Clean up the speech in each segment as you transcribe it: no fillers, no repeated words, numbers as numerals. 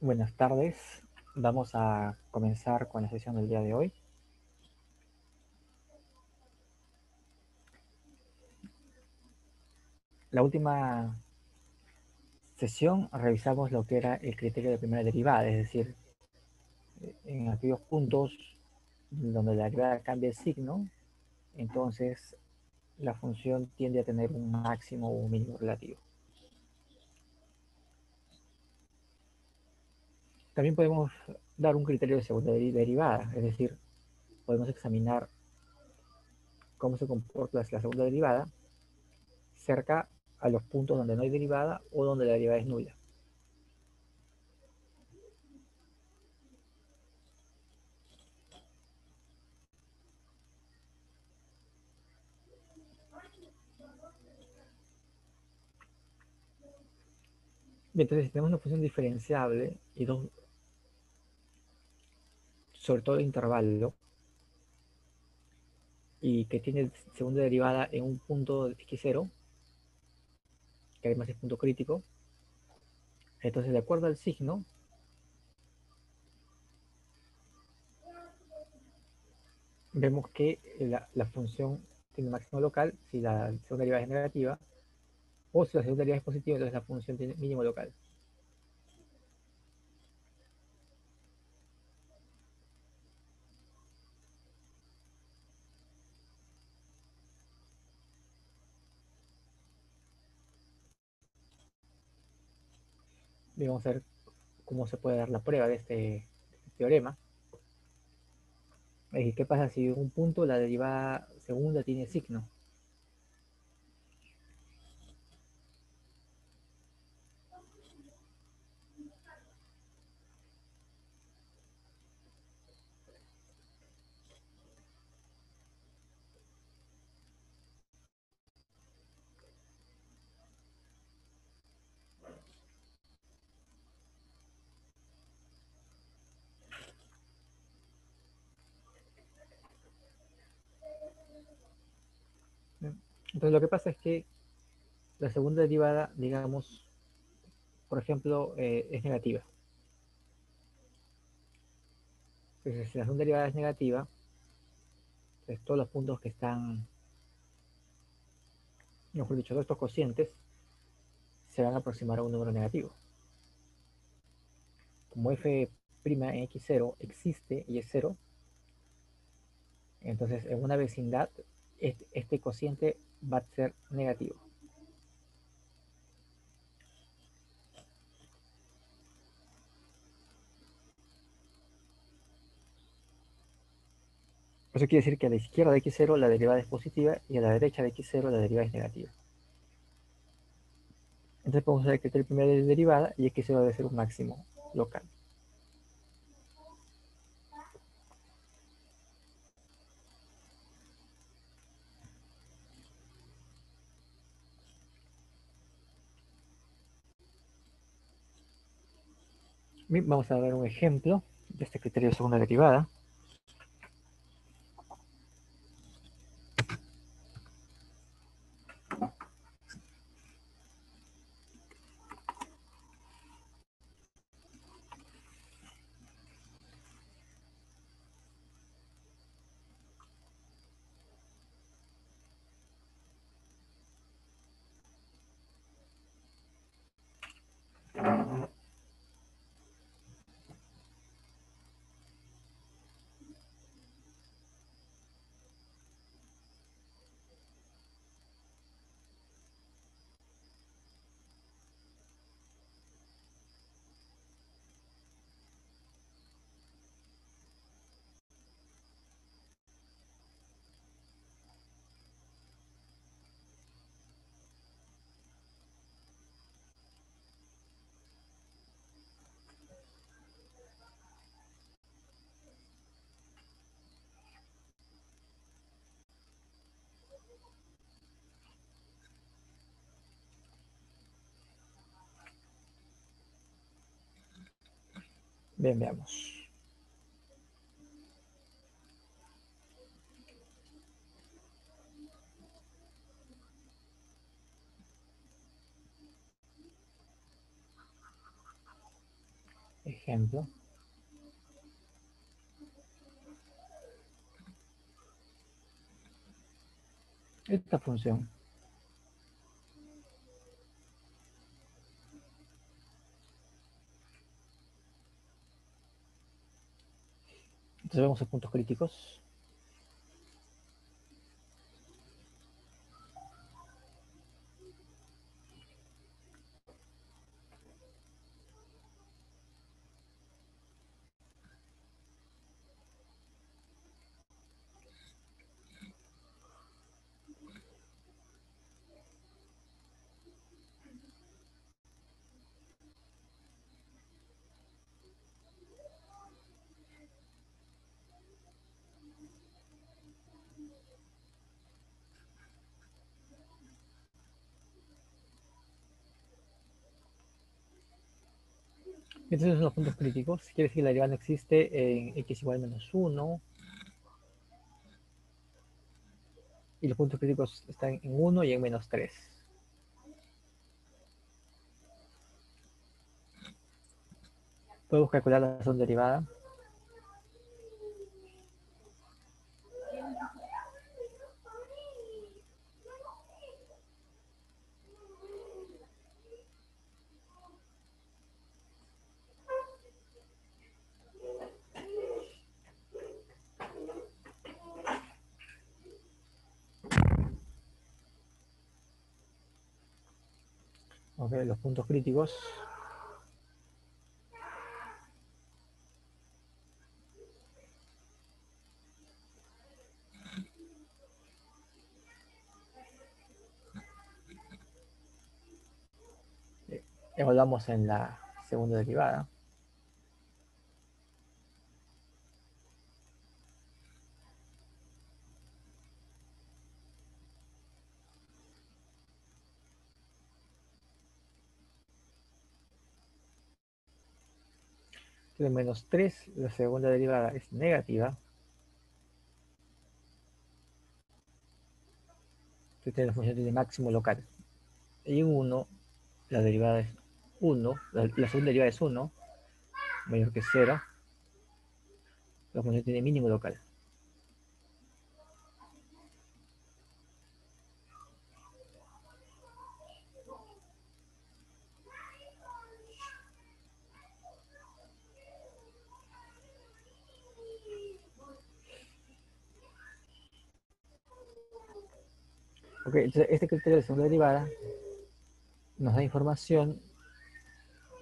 Buenas tardes. Vamos a comenzar con la sesión del día de hoy. La última sesión revisamos lo que era el criterio de primera derivada, es decir, en aquellos puntos donde la derivada cambia el signo, entonces la función tiende a tener un máximo o un mínimo relativo. También podemos dar un criterio de segunda derivada, es decir, podemos examinar cómo se comporta la segunda derivada cerca a los puntos donde no hay derivada o donde la derivada es nula. Entonces, si tenemos una función diferenciable y dos, sobre todo de intervalo, y que tiene segunda derivada en un punto x0, que además es punto crítico, entonces de acuerdo al signo, vemos que la función tiene máximo local si la segunda derivada es negativa, o si la segunda derivada es positiva, entonces la función tiene mínimo local. Y vamos a ver cómo se puede dar la prueba de este teorema. ¿Qué pasa si en un punto la derivada segunda tiene signo? Entonces lo que pasa es que la segunda derivada, digamos, por ejemplo, es negativa. Entonces, si la segunda derivada es negativa, entonces todos los puntos que están, mejor dicho, todos estos cocientes se van a aproximar a un número negativo. Como f' en x0 existe y es cero, entonces en una vecindad este cociente va a ser negativo. Eso quiere decir que a la izquierda de x0 la derivada es positiva y a la derecha de x0 la derivada es negativa. Entonces podemos saber que esta es la primera derivada y x0 debe ser un máximo local. Vamos a ver un ejemplo de este criterio de segunda derivada. Bien, veamos. ejemplo, esta función. Entonces vemos los puntos críticos. Entonces son los puntos críticos. Quiere decir que la derivada no existe en x igual a menos 1. Y los puntos críticos están en 1 y en menos 3. Podemos calcular la razón derivada. Ok, los puntos críticos. Evaluamos en la segunda derivada. De menos 3, la segunda derivada es negativa. Entonces la función tiene máximo local. Y en 1, la derivada es 1, la segunda derivada es 1, mayor que 0. La función tiene mínimo local. Ok, entonces este criterio de segunda derivada nos da información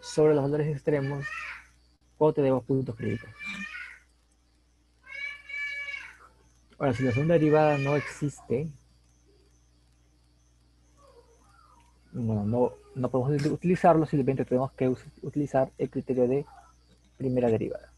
sobre los valores extremos cuando tenemos puntos críticos. Ahora, si la segunda derivada no existe, no podemos utilizarlo, simplemente tenemos que utilizar el criterio de primera derivada.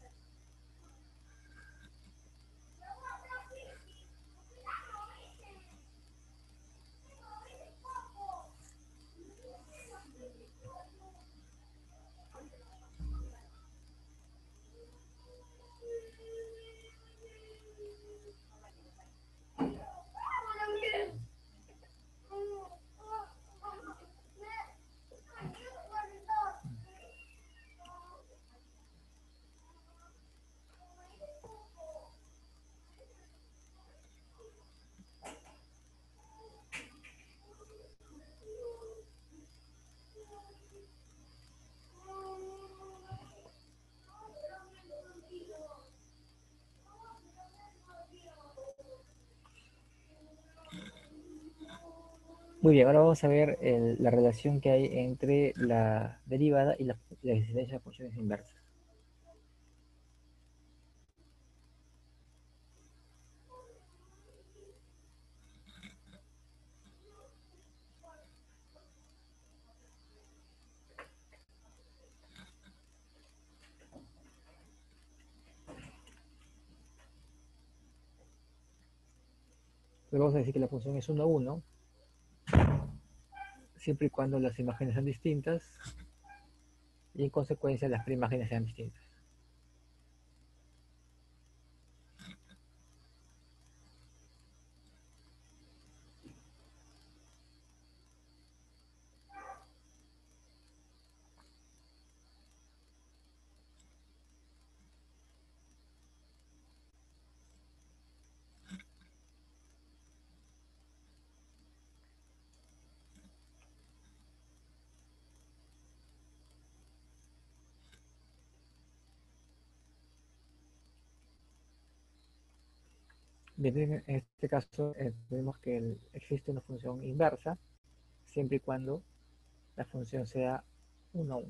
Muy bien, ahora vamos a ver la relación que hay entre la derivada y la existencia de funciones inversas. Entonces vamos a decir que la función es 1 a 1, siempre y cuando las imágenes sean distintas y en consecuencia las preimágenes sean distintas. Bien, en este caso tenemos que existe una función inversa siempre y cuando la función sea 1 a 1.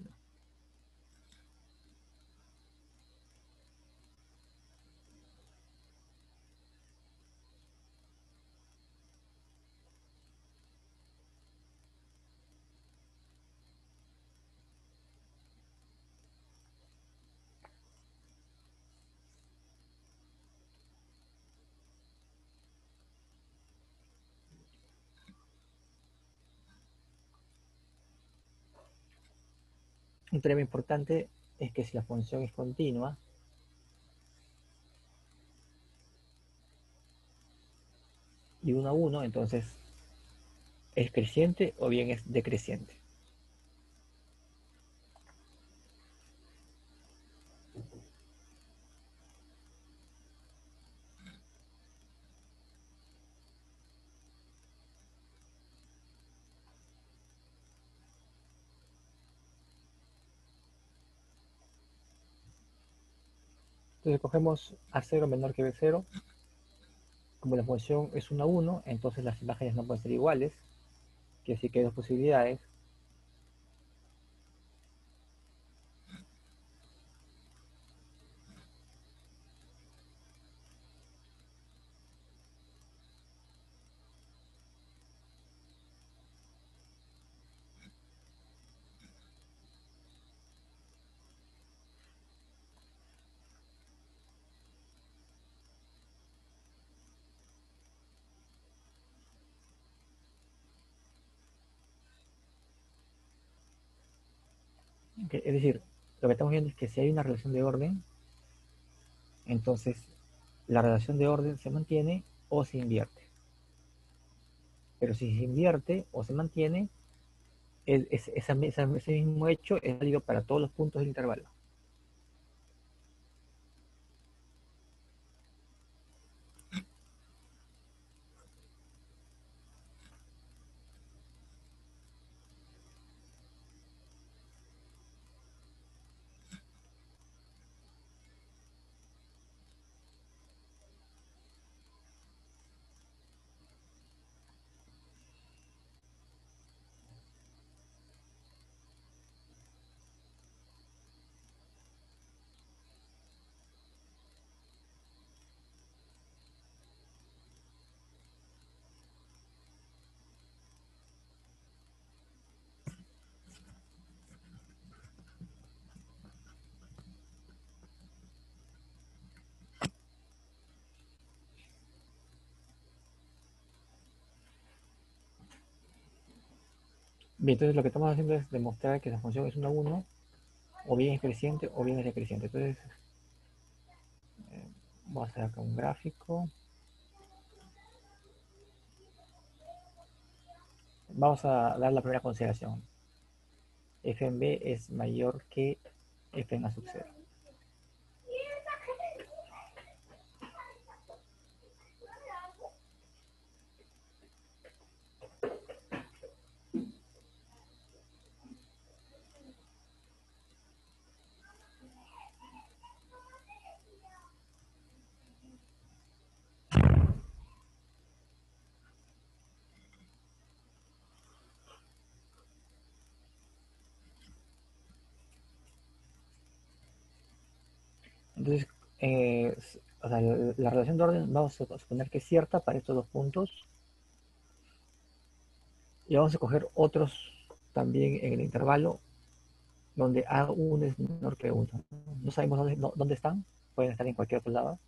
Un tema importante es que si la función es continua y 1 a 1, entonces es creciente o bien es decreciente. Entonces cogemos A0 menor que B0. Como la función es 1 a 1, entonces las imágenes no pueden ser iguales. Quiere decir que hay dos posibilidades. Es decir, lo que estamos viendo es que si hay una relación de orden, entonces la relación de orden se mantiene o se invierte. Pero si se invierte o se mantiene, ese mismo hecho es válido para todos los puntos del intervalo. Bien, entonces lo que estamos haciendo es demostrar que la función es 1 a 1, o bien es creciente o bien es decreciente. Entonces, vamos a hacer acá un gráfico. Vamos a dar la primera consideración. F en B es mayor que F en A sub 0. Entonces, o sea, la relación de orden vamos a suponer que es cierta para estos dos puntos y vamos a coger otros también en el intervalo donde A1 es menor que 1. No sabemos dónde están, pueden estar en cualquier otro lado.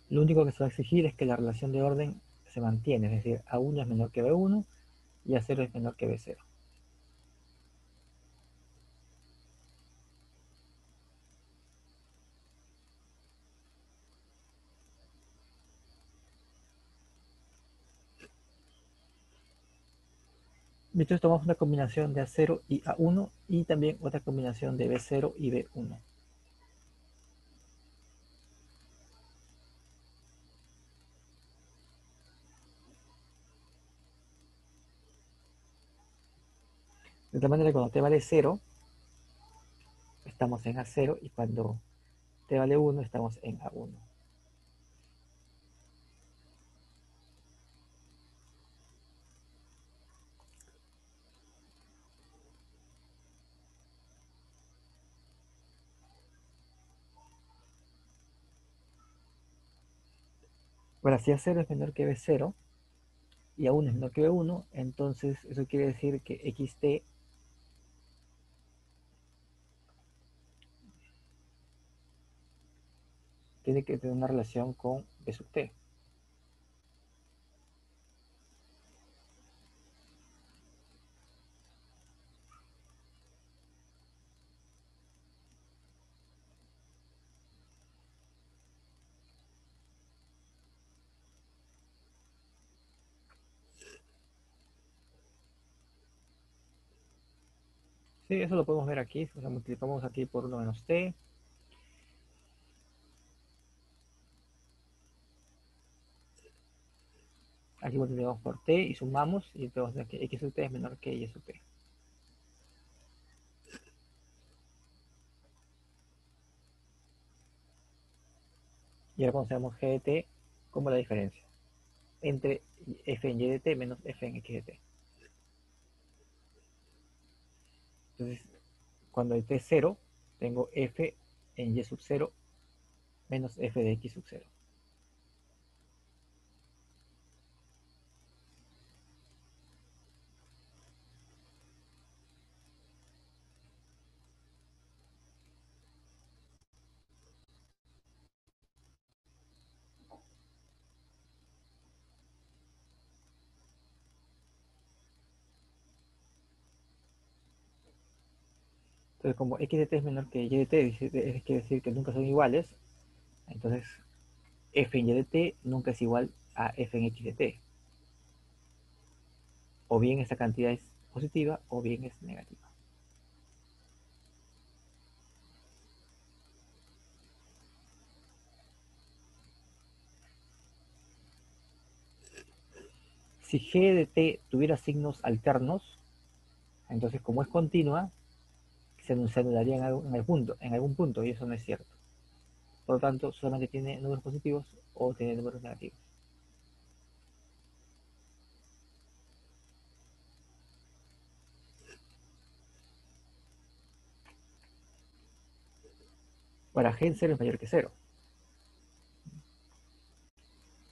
Lo único que se va a exigir es que la relación de orden se mantiene, es decir, A1 es menor que B1 y A0 es menor que B0. Entonces tomamos una combinación de A0 y A1 y también otra combinación de B0 y B1. De tal manera que cuando t vale 0, estamos en A0 y cuando t vale 1, estamos en A1. Ahora, si A0 es menor que B0 y A1 es menor que B1, entonces eso quiere decir que xt tiene que tener una relación con B sub t. Sí, eso lo podemos ver aquí. O sea, multiplicamos aquí por 1 menos t. Aquí multiplicamos por t y sumamos. Y entonces que x sub t es menor que y sub t. Y ahora consideramos g de t como la diferencia entre f en y de t menos f en x de t. Entonces, cuando t es 0, tengo f en y sub 0 menos f de x sub 0. Entonces, como x de t es menor que y de t, quiere decir que nunca son iguales. Entonces, f en y de t nunca es igual a f en x de t. O bien esa cantidad es positiva o bien es negativa. Si g de t tuviera signos alternos, entonces como es continua, se anularía en algún punto, y eso no es cierto. Por lo tanto, solamente tiene números positivos o tiene números negativos. Ahora, g en 0 es mayor que 0.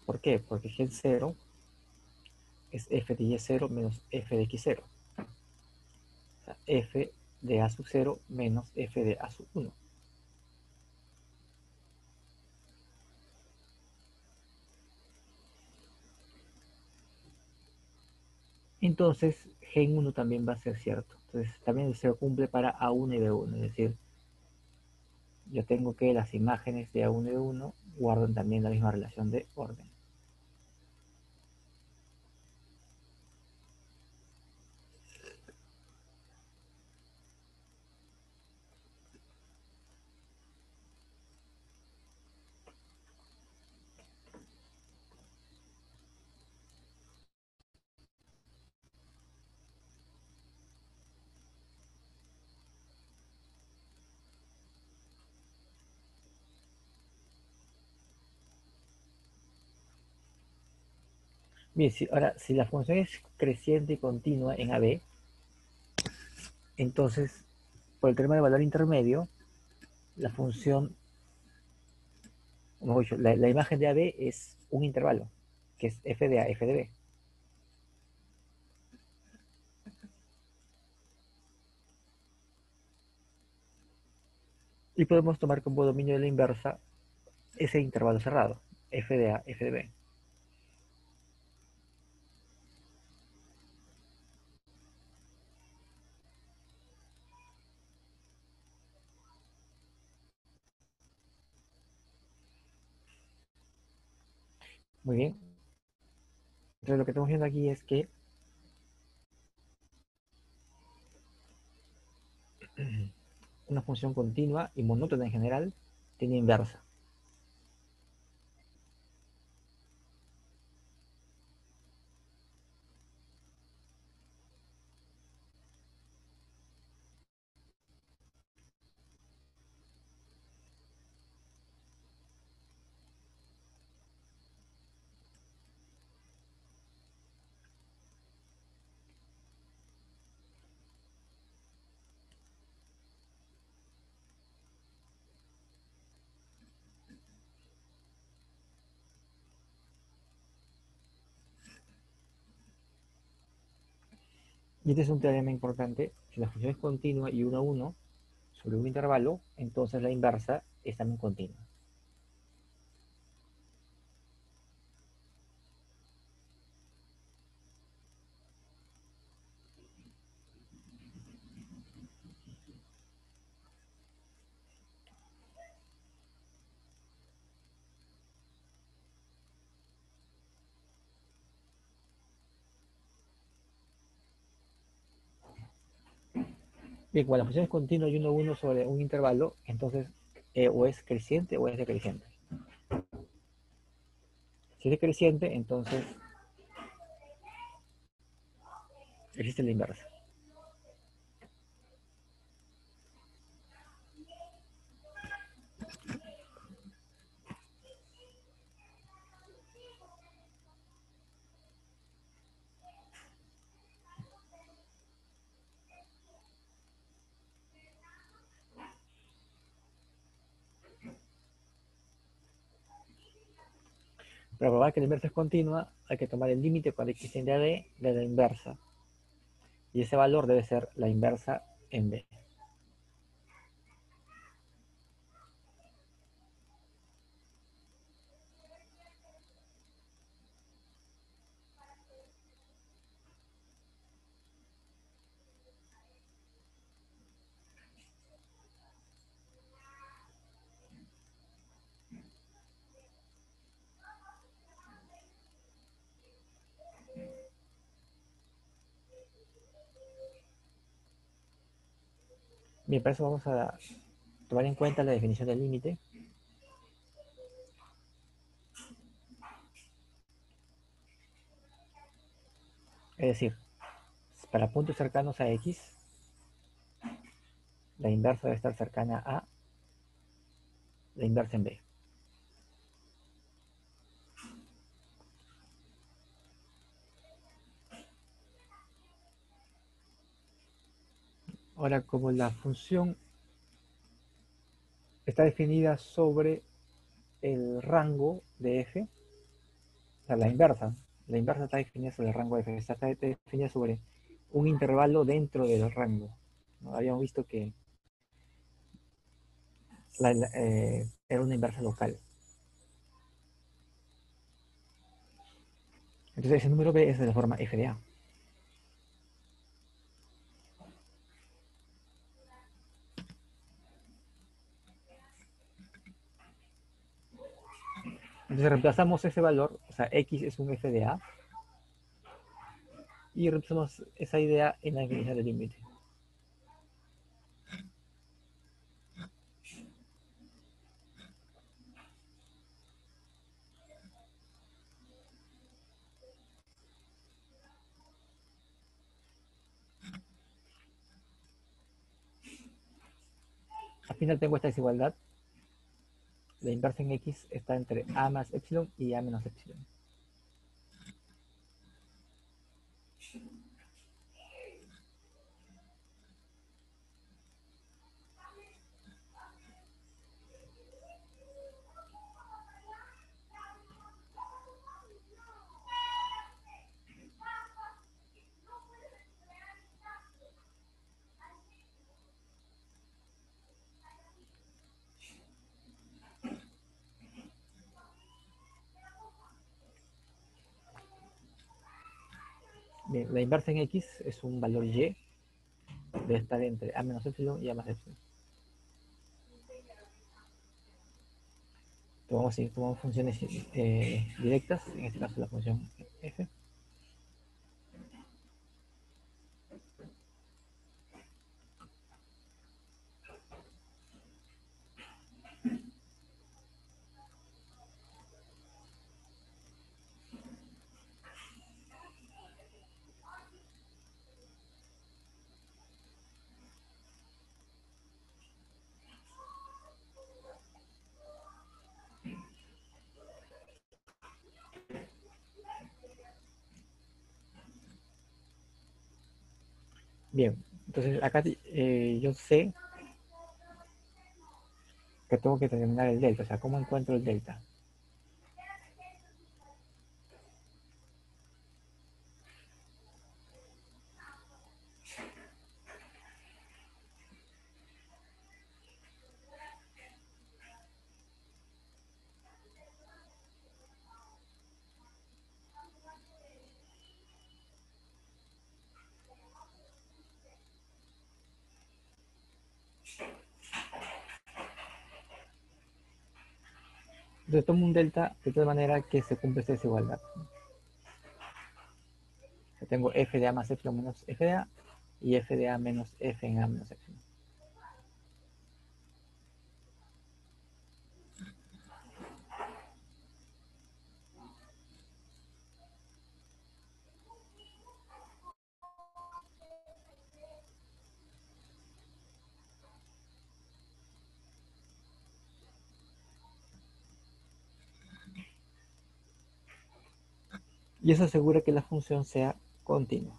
¿Por qué? Porque g en 0 es f de y0 menos f de x0. O sea, f de a sub 0 menos f de a sub 1. Entonces, g en 1 también va a ser cierto. Entonces, también se cumple para a1 y b1. Es decir, yo tengo que las imágenes de a1 y b1 guardan también la misma relación de orden. Bien, ahora, si la función es creciente y continua en AB, entonces, por el tema de valor intermedio, la función, o mejor dicho, la imagen de AB es un intervalo, que es f de A, f de B. Y podemos tomar como dominio de la inversa ese intervalo cerrado, f de A, f de B. Muy bien. Entonces lo que estamos viendo aquí es que una función continua y monótona en general tiene inversa. Y este es un teorema importante. Si la función es continua y 1 a 1 sobre un intervalo, entonces la inversa es también continua. Bien, cuando la función es continua y 1 a 1 sobre un intervalo, entonces o es creciente o es decreciente. Si es decreciente, entonces existe la inversa. Para probar que la inversa es continua, hay que tomar el límite cuando x tiende a d de la inversa. Y ese valor debe ser la inversa en b. Bien, para eso vamos a tomar en cuenta la definición del límite. Es decir, para puntos cercanos a x, la inversa debe estar cercana a la inversa en b. Ahora, como la función está definida sobre el rango de f, o sea, la inversa está definida sobre el rango de f, está definida sobre un intervalo dentro del rango, ¿no? Habíamos visto que era una inversa local. Entonces ese número b es de la forma f de a. Entonces reemplazamos ese valor, o sea, x es un f de a, y reemplazamos esa idea en la definición del límite. Al final tengo esta desigualdad. La inversa en x está entre a más epsilon y a menos epsilon. Bien, la inversa en x es un valor y, debe estar entre a menos epsilon y a más epsilon. Tomamos funciones directas, en este caso la función f. Bien, entonces acá yo sé que tengo que determinar el delta, o sea, ¿cómo encuentro el delta? Entonces tomo un delta de tal manera que se cumple esta desigualdad. Yo tengo f de a más epsilon menos f de a y f de a menos f en a menos epsilon. Y eso asegura que la función sea continua.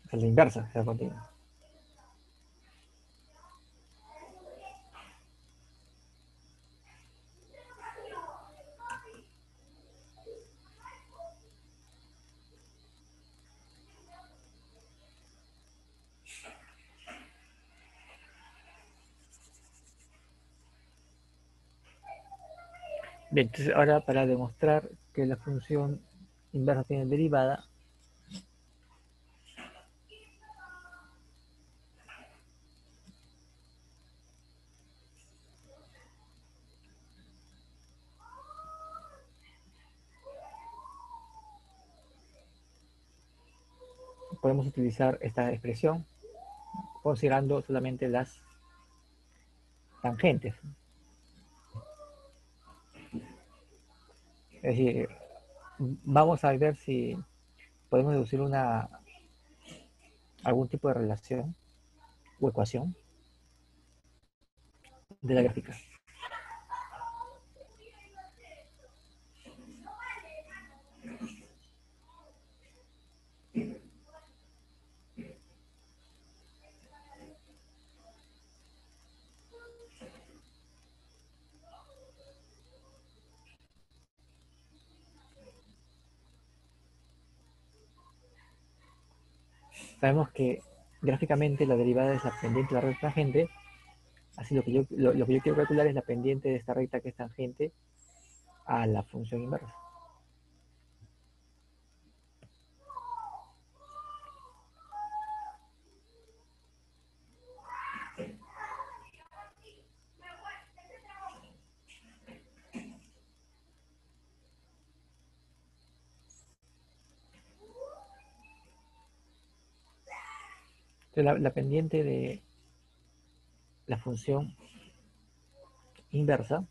O sea, la inversa sea continua. Bien, entonces ahora para demostrar que la función inversa tiene derivada, podemos utilizar esta expresión considerando solamente las tangentes. Es decir, vamos a ver si podemos deducir algún tipo de relación o ecuación de la gráfica. Sabemos que gráficamente la derivada es la pendiente de la recta tangente, así lo que yo quiero calcular es la pendiente de esta recta que es tangente a la función inversa. Entonces la pendiente de la función inversa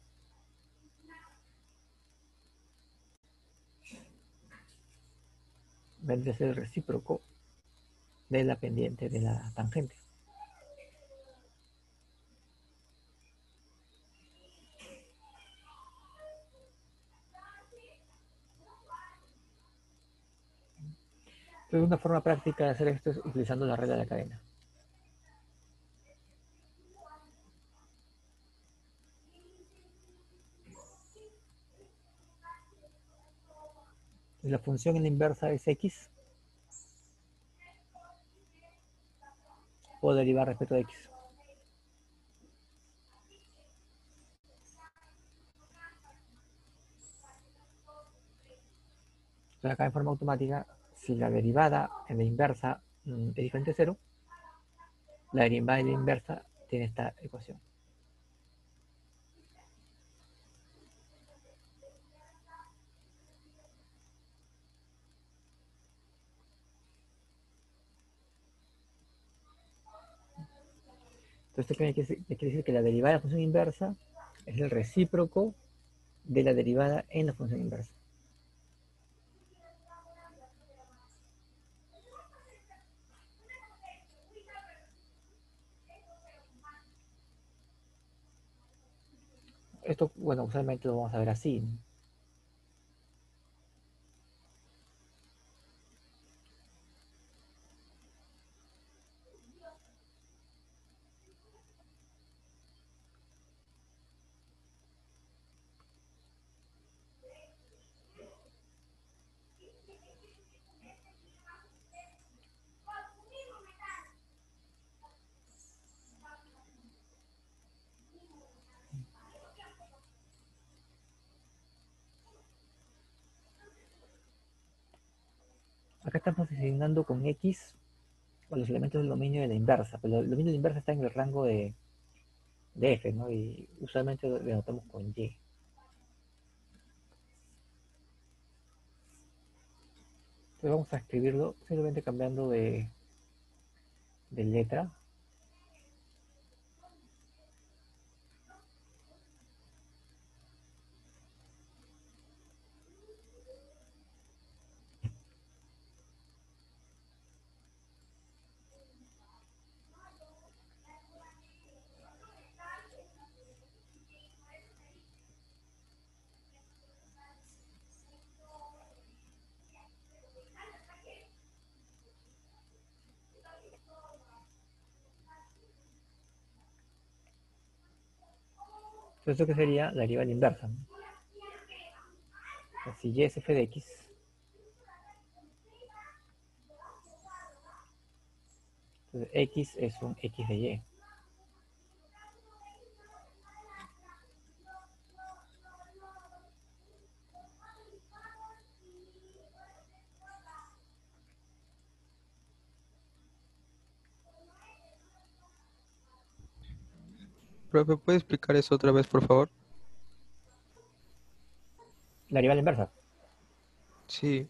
vendría a ser el recíproco de la pendiente de la tangente. Entonces una forma práctica de hacer esto es utilizando la regla de la cadena. Si la función en la inversa es x, puedo derivar respecto de x. Entonces acá en forma automática, si la derivada en la inversa es diferente de cero, la derivada en la inversa tiene esta ecuación. Entonces esto quiere decir que la derivada de la función inversa es el recíproco de la derivada en la función inversa. Esto, bueno, usualmente lo vamos a ver así. acá estamos designando con X con los elementos del dominio de la inversa, pero el dominio de la inversa está en el rango de F, ¿no? Y usualmente lo denotamos con Y. Entonces vamos a escribirlo simplemente cambiando de letra. Entonces, ¿esto qué sería? La derivada inversa, ¿no? O sea, si Y es f de X, entonces X es un X de Y. Profe, ¿puede explicar eso otra vez, por favor? La derivada inversa. Sí.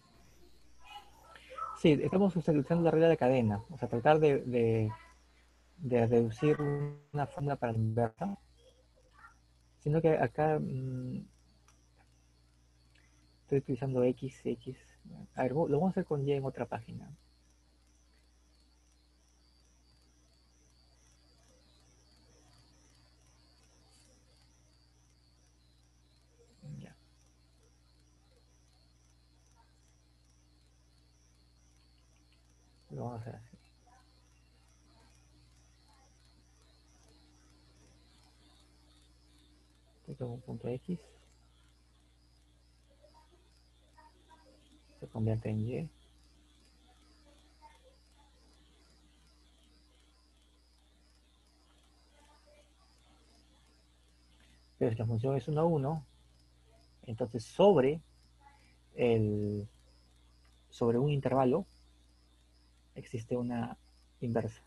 Sí, estamos utilizando la regla de cadena, o sea, tratar de reducir una fórmula para la inversa, sino que acá estoy utilizando X. A ver, lo vamos a hacer con Y en otra página. Ya, lo vamos a hacer así. Tengo un punto X, se convierte en Y. Pero si la función es 1 a 1, entonces el, sobre un intervalo existe una inversa.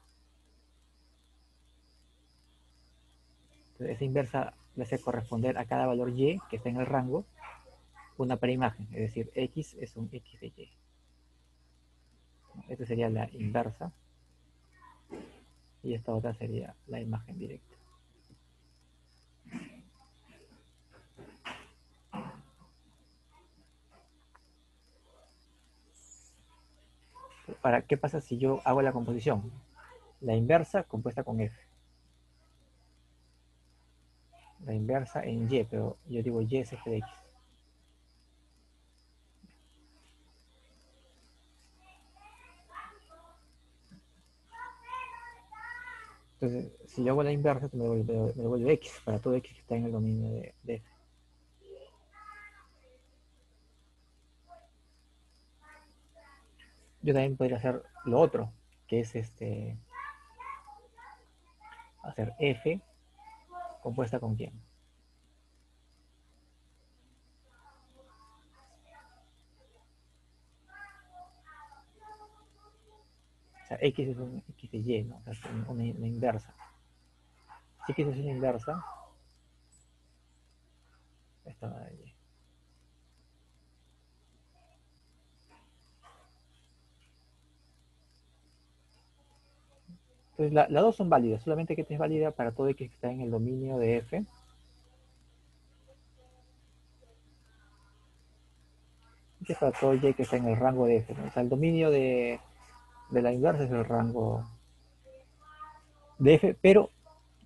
Entonces, esa inversa le hace corresponder a cada valor Y que está en el rango una preimagen, es decir, X es un X de Y. Esta sería la inversa y esta otra sería la imagen directa. ¿Para qué pasa si yo hago la composición? La inversa compuesta con F. La inversa en Y, pero yo digo Y es F de X. Entonces, si yo hago la inversa, me devuelve X para todo X que está en el dominio de F. Yo también podría hacer lo otro, que es hacer F compuesta con quién. O sea, X es un X de Y, ¿no? O sea, es una inversa. Si X es una inversa, esta va de Y. Entonces, las dos son válidas, solamente que esta es válida para todo X que está en el dominio de F. Y es para todo Y que está en el rango de F, ¿no? O sea, el dominio de la inversa es el rango de F, pero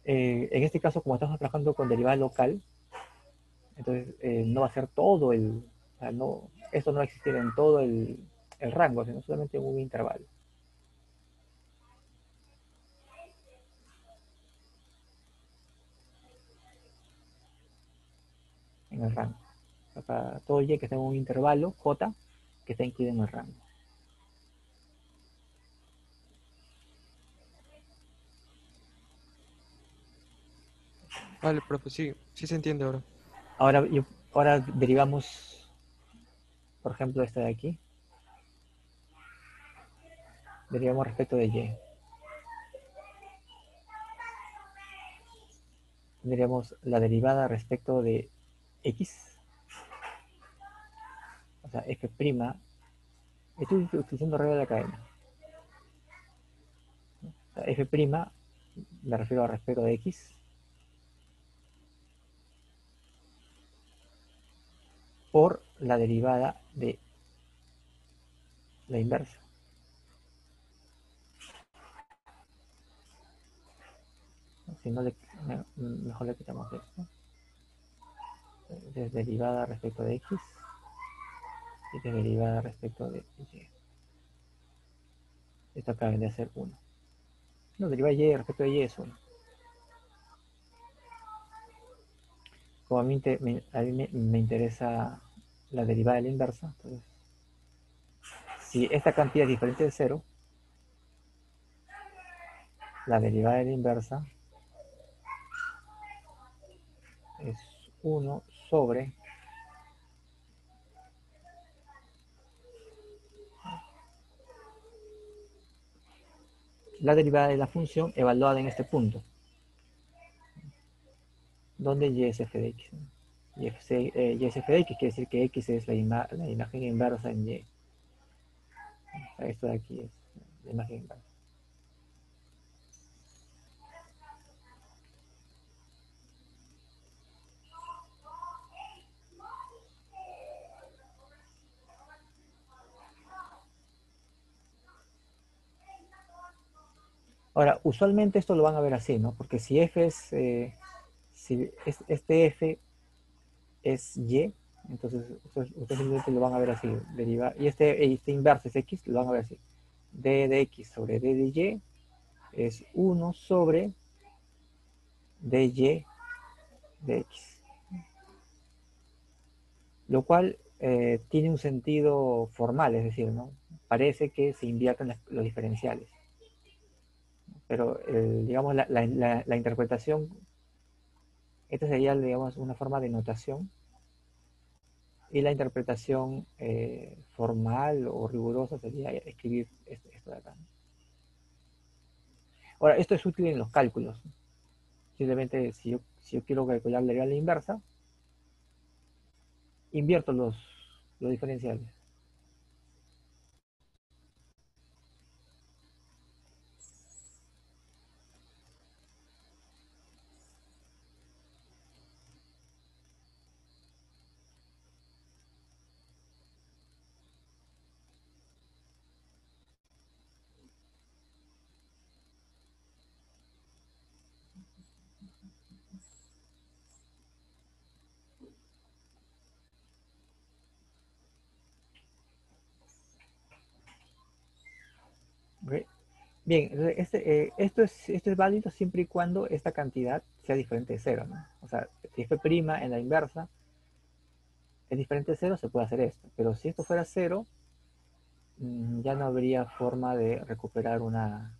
en este caso, como estamos trabajando con derivada local, entonces no va a ser todo o sea, no, esto no va a existir en todo el rango, sino solamente en un intervalo, en el rango. O sea, para todo Y que está en un intervalo, J, que está incluido en el rango. Vale, profe, sí, sí se entiende ahora. Ahora, ahora derivamos, por ejemplo, esta de aquí. derivamos respecto de y. Tendríamos la derivada respecto de x, o sea, f', estoy utilizando regla de la cadena. O sea, f', me refiero a respecto de x, por la derivada de la inversa. Si no, mejor le quitamos esto. Es derivada respecto de x y de derivada respecto de y. Esto acá vendría a ser 1. No, derivada de y respecto de y es 1. Como a mí, me interesa la derivada de la inversa, entonces, si esta cantidad es diferente de 0, la derivada de la inversa es 1 sobre la derivada de la función evaluada en este punto, donde y es f de x. Y es f de x quiere decir que x es la imagen inversa en y. O sea, esto de aquí es la imagen inversa. Ahora, usualmente esto lo van a ver así, ¿no? Porque si f es, si este f es y, entonces ustedes simplemente lo van a ver así, y este inverso es x, lo van a ver así. D de x sobre d de y es 1 sobre dy de x. Lo cual tiene un sentido formal, es decir, ¿no? Parece que se invierten los diferenciales. Pero, digamos, la interpretación, esta sería, digamos, una forma de notación, y la interpretación formal o rigurosa sería escribir esto de acá. Ahora, esto es útil en los cálculos. Simplemente, si yo quiero calcular la derivada inversa, invierto los diferenciales. ¿Okay? Bien, esto es válido siempre y cuando esta cantidad sea diferente de cero, ¿no? O sea, si f' en la inversa es diferente de cero, se puede hacer esto. Pero si esto fuera cero, ya no habría forma de recuperar una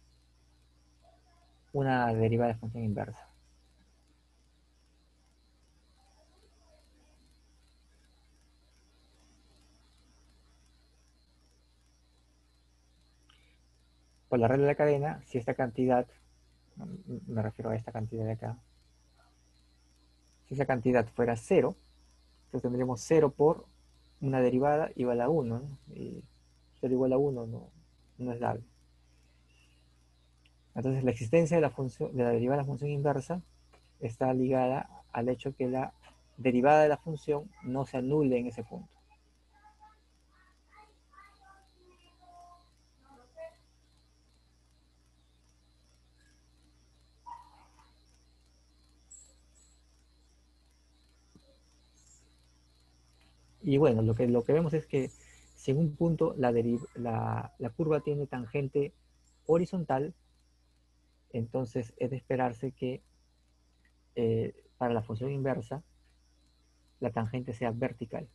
derivada de función inversa. Por la regla de la cadena, si esta cantidad, me refiero a esta cantidad de acá, si esa cantidad fuera cero, entonces tendríamos 0 por una derivada igual a 1, ¿no? Y 0 igual a 1 no es dable. Entonces la existencia de la derivada de la función inversa está ligada al hecho que la derivada de la función no se anule en ese punto. Y bueno, lo que vemos es que si en un punto la curva tiene tangente horizontal, entonces es de esperarse que para la función inversa la tangente sea vertical.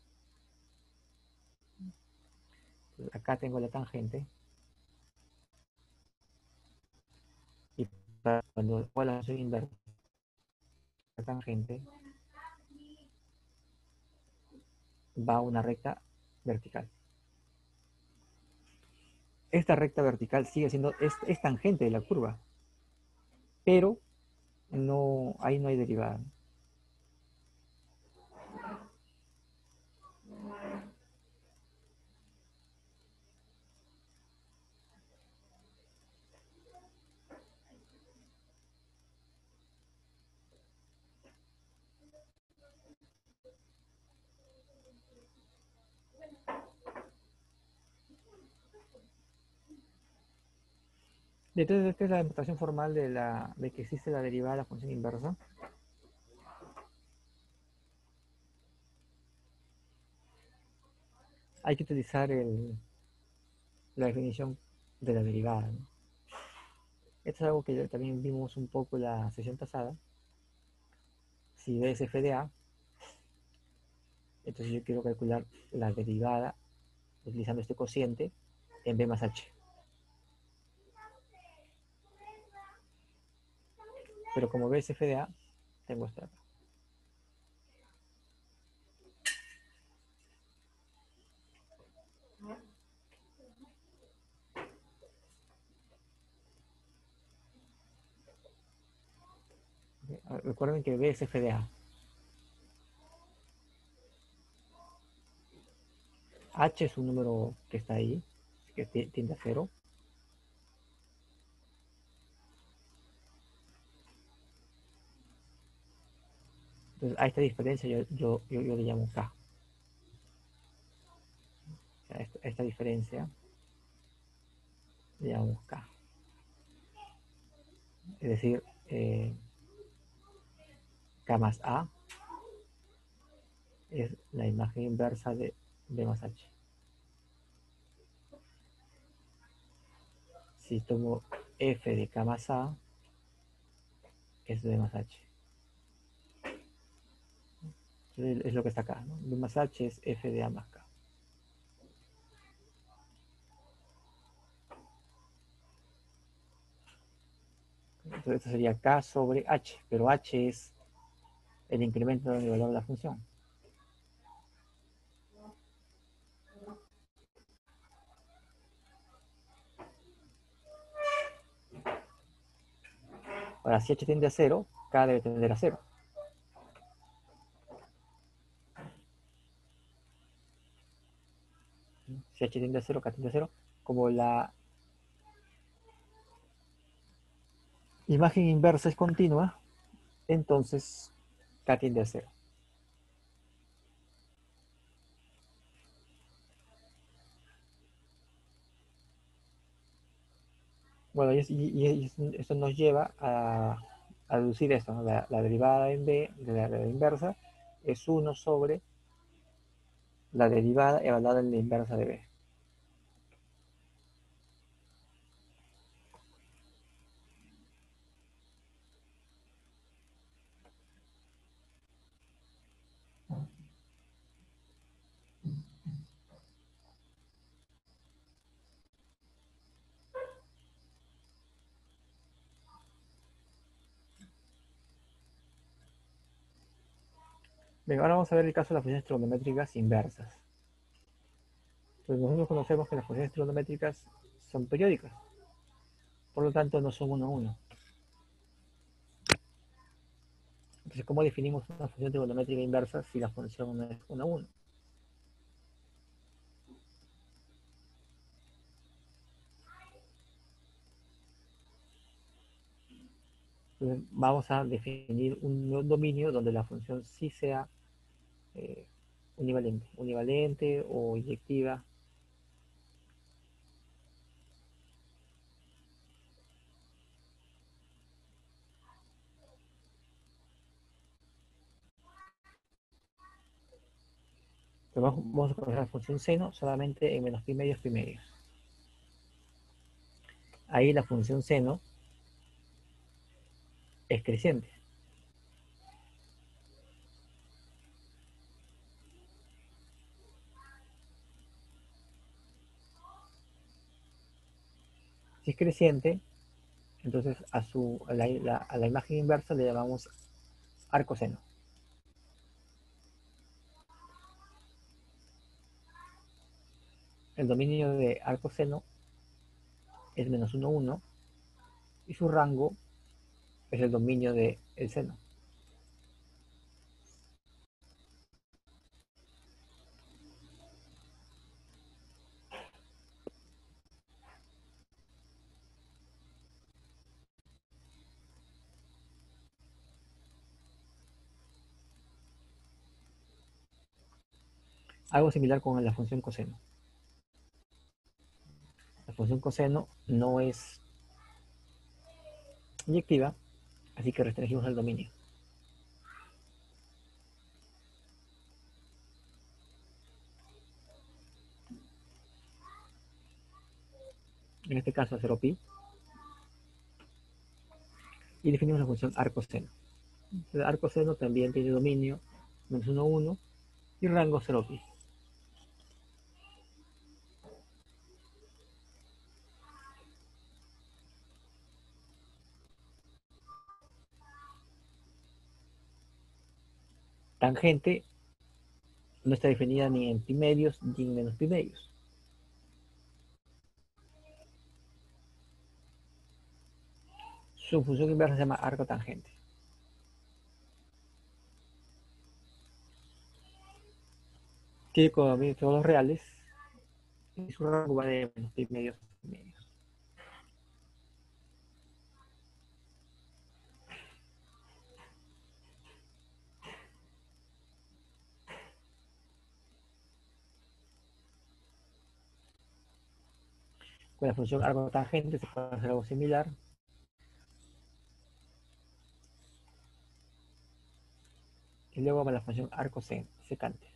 Entonces, acá tengo la tangente, y cuando hago la función inversa, la tangente va a una recta vertical. esta recta vertical sigue siendo, es tangente de la curva, pero no, ahí no hay derivada. Entonces, esta es la demostración formal de que existe la derivada de la función inversa. Hay que utilizar la definición de la derivada, ¿no? Esto es algo que también vimos un poco la sesión pasada. Si B es f de A, entonces yo quiero calcular la derivada utilizando este cociente en B más H. Pero como B es f de A, tengo esta acá. Recuerden que B es f de A. H es un número que está ahí, que tiende a 0. Entonces, a esta diferencia yo le llamo K. O sea, esta diferencia le llamamos K. Es decir, K más A es la imagen inversa de B más H. Si tomo F de K más A, es B más H. Entonces, es lo que está acá, ¿no? B más H es F de A más K. Entonces, esto sería K sobre H, pero H es el incremento del valor de la función. Ahora, si H tiende a 0, K debe tender a 0. Si H tiende a 0, K tiende a 0. Como la imagen inversa es continua, entonces K tiende a 0. Bueno, y esto nos lleva a deducir esto, ¿no? La derivada en B de la inversa es 1 sobre la derivada evaluada en la inversa de B. Bien, ahora vamos a ver el caso de las funciones trigonométricas inversas. Entonces nosotros conocemos que las funciones trigonométricas son periódicas, por lo tanto no son 1 a 1. Entonces, ¿cómo definimos una función trigonométrica inversa si la función no es 1 a 1? Entonces, vamos a definir un dominio donde la función sí sea eh, univalente o inyectiva. Entonces, vamos a conocer la función seno solamente en menos pi medios pi medios. Ahí la función seno es creciente. Si es creciente, entonces a la imagen inversa le llamamos arco seno. El dominio de arco seno es menos 1, 1, y su rango es el dominio del seno. Algo similar con la función coseno. La función coseno no es inyectiva, así que restringimos el dominio. En este caso 0pi, y definimos la función arcoseno. El arcoseno también tiene dominio menos 1, 1 y rango 0pi. Tangente no está definida ni en pi medios ni en menos pi medios. Su función inversa se llama arco tangente. Tiene coordenadas todos los reales y su rango va de menos pi medios a pi medios. Con la función arco tangente se puede hacer algo similar. Y luego va la función arco secante.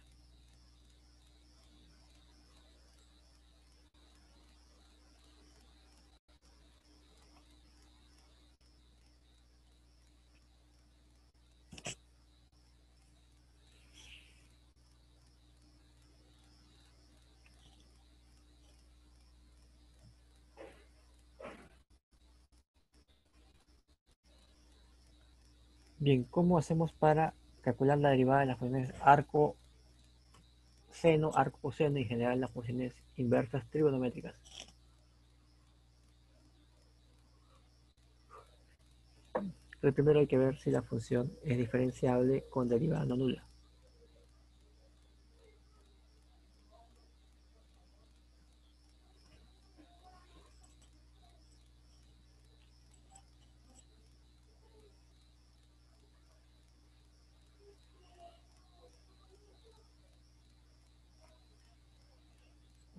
Bien, ¿cómo hacemos para calcular la derivada de las funciones arco seno, arco coseno y en general las funciones inversas trigonométricas? Entonces, primero hay que ver si la función es diferenciable con derivada no nula.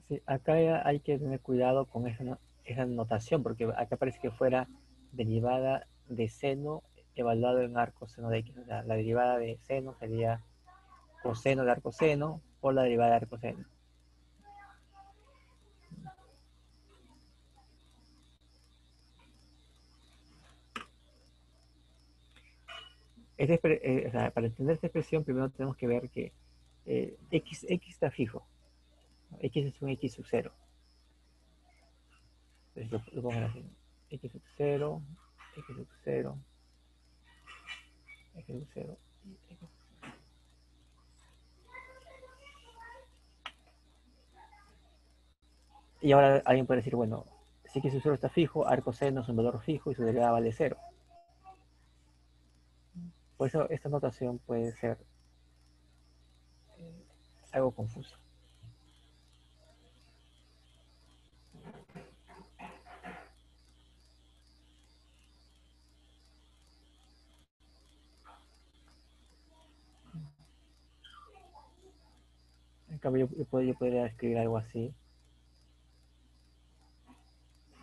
Sí, acá hay que tener cuidado con esa notación, porque acá parece que fuera derivada de seno evaluado en arco seno de x. O sea, la derivada de seno sería coseno de arco seno por la derivada de arco seno. O sea, para entender esta expresión, primero tenemos que ver que x está fijo. X es un x sub 0. Entonces lo pongo así. X sub 0, x sub 0, x sub 0 y x sub 0. Y ahora alguien puede decir, bueno, si x sub 0 está fijo, arco seno es un valor fijo y su derivada vale 0. Por eso esta notación puede ser algo confusa. En cambio, yo podría escribir algo así.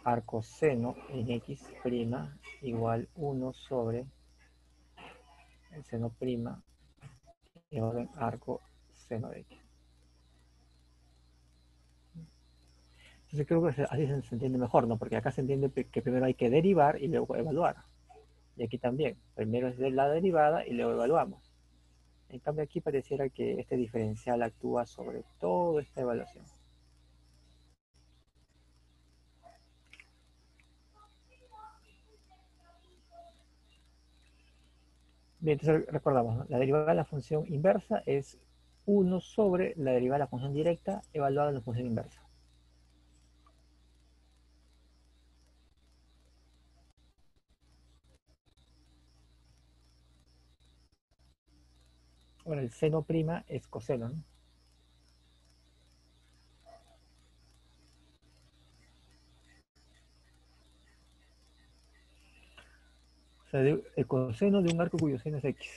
Arco seno en x' igual 1 sobre el seno prima y ahora en arco seno de x. Entonces creo que así se entiende mejor, ¿no? Porque acá se entiende que primero hay que derivar y luego evaluar. Y aquí también. Primero es de la derivada y luego evaluamos. En cambio aquí pareciera que este diferencial actúa sobre toda esta evaluación. Bien, entonces recordamos, ¿no? La derivada de la función inversa es 1 sobre la derivada de la función directa evaluada en la función inversa. Ahora, el seno prima es coseno, ¿no? O sea, el coseno de un arco cuyo seno es X.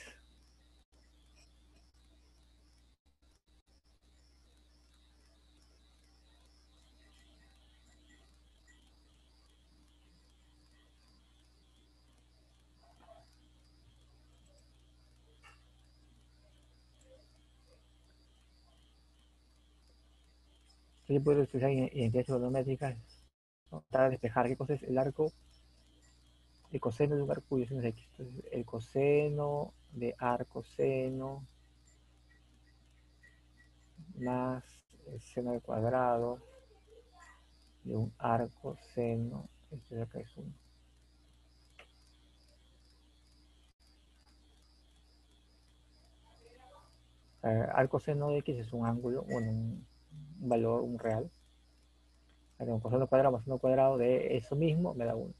Entonces yo puedo expresar identidades trigonométricas, ¿no? Para despejar qué cosa es el arco, el coseno de un arco cuyo seno es X. Entonces, el coseno de arco seno más el seno al cuadrado de un arco seno, este de acá es 1. Arco seno de X es un ángulo, bueno, un valor, un real. Un coseno cuadrado más seno cuadrado de eso mismo me da 1.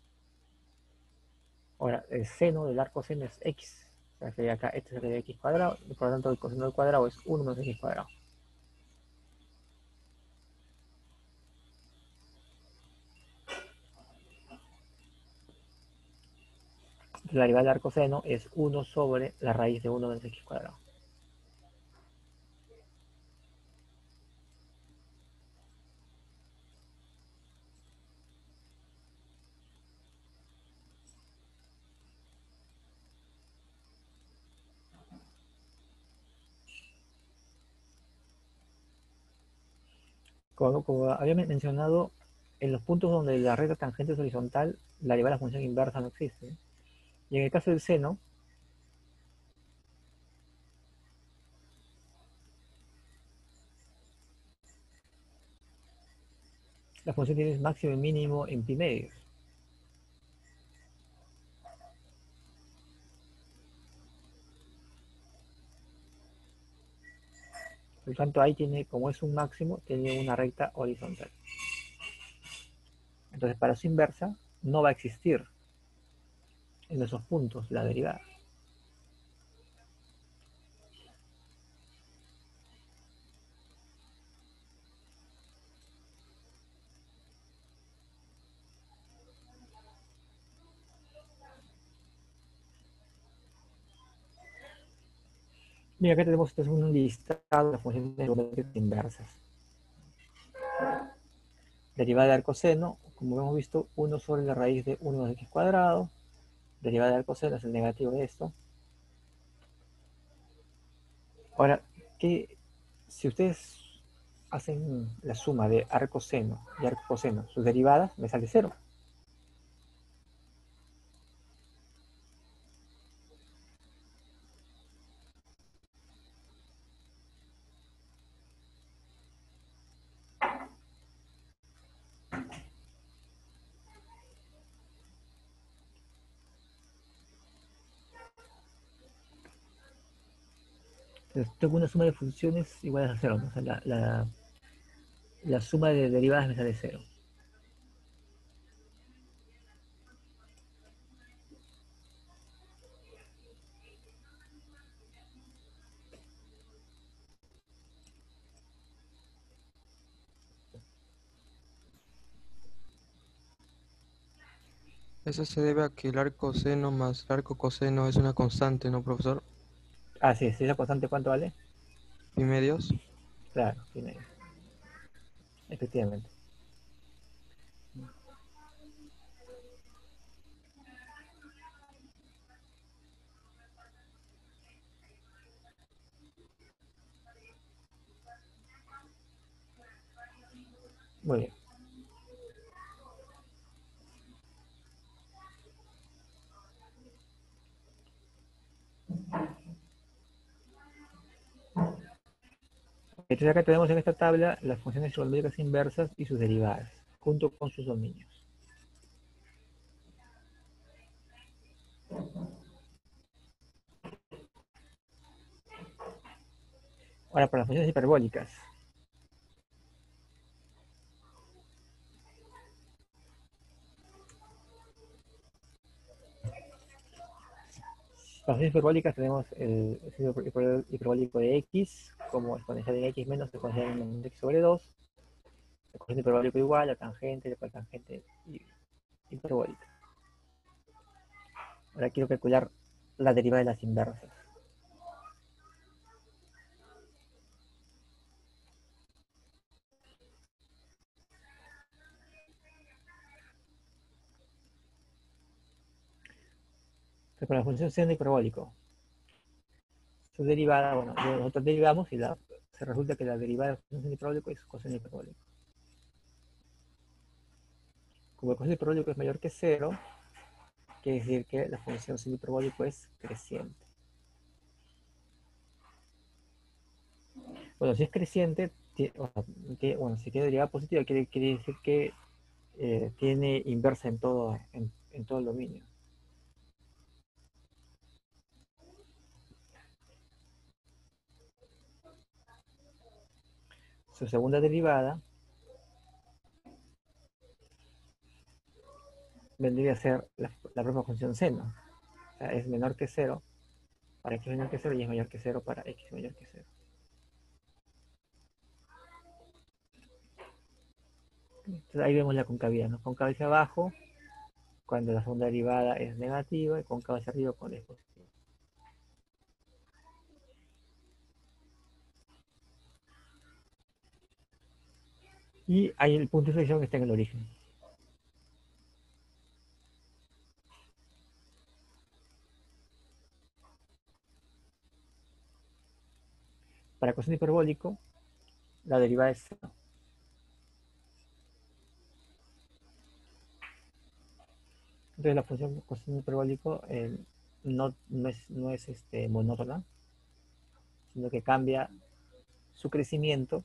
Ahora, el seno del arco seno es X. O sea, sería acá, este sería X cuadrado, y por lo tanto el coseno del cuadrado es 1 menos X cuadrado. La derivada del arco seno es 1 sobre la raíz de 1 menos X cuadrado. Como había mencionado, en los puntos donde la recta tangente es horizontal, la derivada de la función inversa no existe. Y en el caso del seno, la función tiene máximo y mínimo en pi medios. Por lo tanto, ahí tiene, como es un máximo, tiene una recta horizontal. Entonces, para su inversa, no va a existir en esos puntos la derivada. Mira, acá tenemos entonces un listado de las funciones geométricas inversas. Derivada de arco seno, como hemos visto, 1 sobre la raíz de 1 de x cuadrado. Derivada de arco seno es el negativo de esto. Ahora, si ustedes hacen la suma de arco seno y arco coseno, sus derivadas, me sale 0. Entonces, tengo una suma de funciones iguales a 0, ¿no? O sea, la suma de derivadas me sale 0. Eso se debe a que el arco seno más el arco coseno es una constante, ¿no, profesor? Ah, sí, esa constante, ¿cuánto vale? Pi medios. Claro, tiene, efectivamente. Muy bien. Entonces acá tenemos en esta tabla las funciones trigonométricas inversas y sus derivadas, junto con sus dominios. Ahora, para las funciones hiperbólicas. Para funciones hiperbólicas tenemos el signo hiperbólico de x como exponencial en x menos exponencial en x sobre 2, el cociente hiperbólico igual, la tangente, la cotangente hiperbólica. Ahora quiero calcular la derivada de las inversas. Entonces, para la función seno hiperbólico, su derivada, bueno, nosotros derivamos y se resulta que la derivada de la función seno hiperbólico es coseno hiperbólico. Como el coseno hiperbólico es mayor que 0, quiere decir que la función seno hiperbólico es creciente. Bueno, si es creciente, bueno, si tiene derivada positiva, quiere decir que tiene inversa en todo el dominio. Su segunda derivada vendría a ser la propia función seno. O sea, es menor que 0 para x menor que 0 y es mayor que 0 para x mayor que 0. Entonces ahí vemos la concavidad, ¿no? Cóncava hacia abajo cuando la segunda derivada es negativa y cóncava hacia arriba cuando es positiva. Y hay el punto de inflexión que está en el origen. Para coseno hiperbólico, la derivada es 0. Entonces la función coseno hiperbólico no es monótona, sino que cambia su crecimiento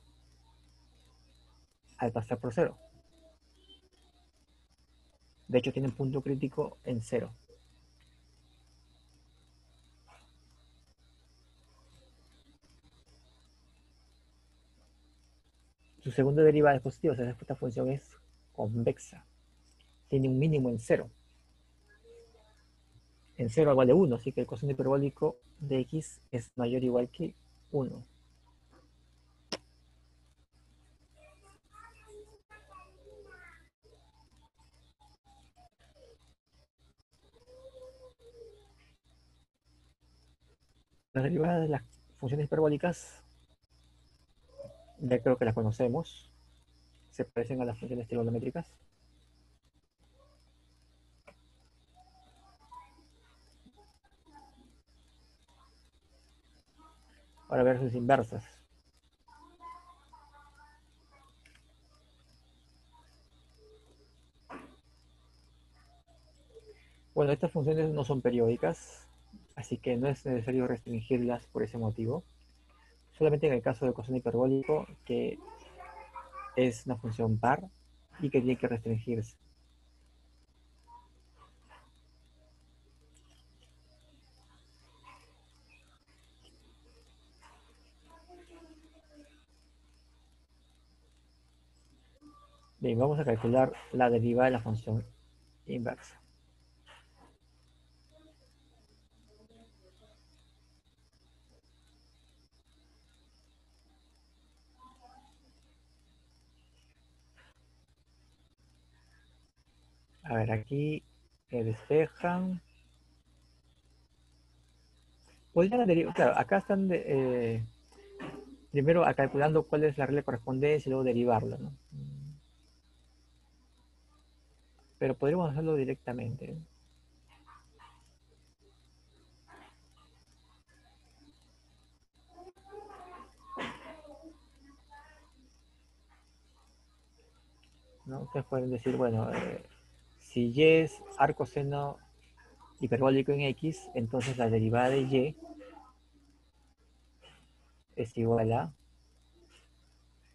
al pasar por 0. De hecho, tiene un punto crítico en 0. Su segunda derivada es positiva, o sea, esta función es convexa. Tiene un mínimo en 0. En 0 igual de 1, así que el coseno hiperbólico de x es mayor o igual que 1. Las derivadas de las funciones hiperbólicas, ya creo que las conocemos, se parecen a las funciones trigonométricas. Ahora ver sus inversas. Bueno, estas funciones no son periódicas, así que no es necesario restringirlas por ese motivo. Solamente en el caso del coseno hiperbólico, que es una función par y que tiene que restringirse. Bien, vamos a calcular la derivada de la función inversa. A ver, aquí despejan. Podrían derivar, claro, acá están primero calculando cuál es la regla de correspondencia y luego derivarla, ¿no? Pero podríamos hacerlo directamente. ¿No? Ustedes pueden decir, bueno, si y es arco seno hiperbólico en x, entonces la derivada de y es igual a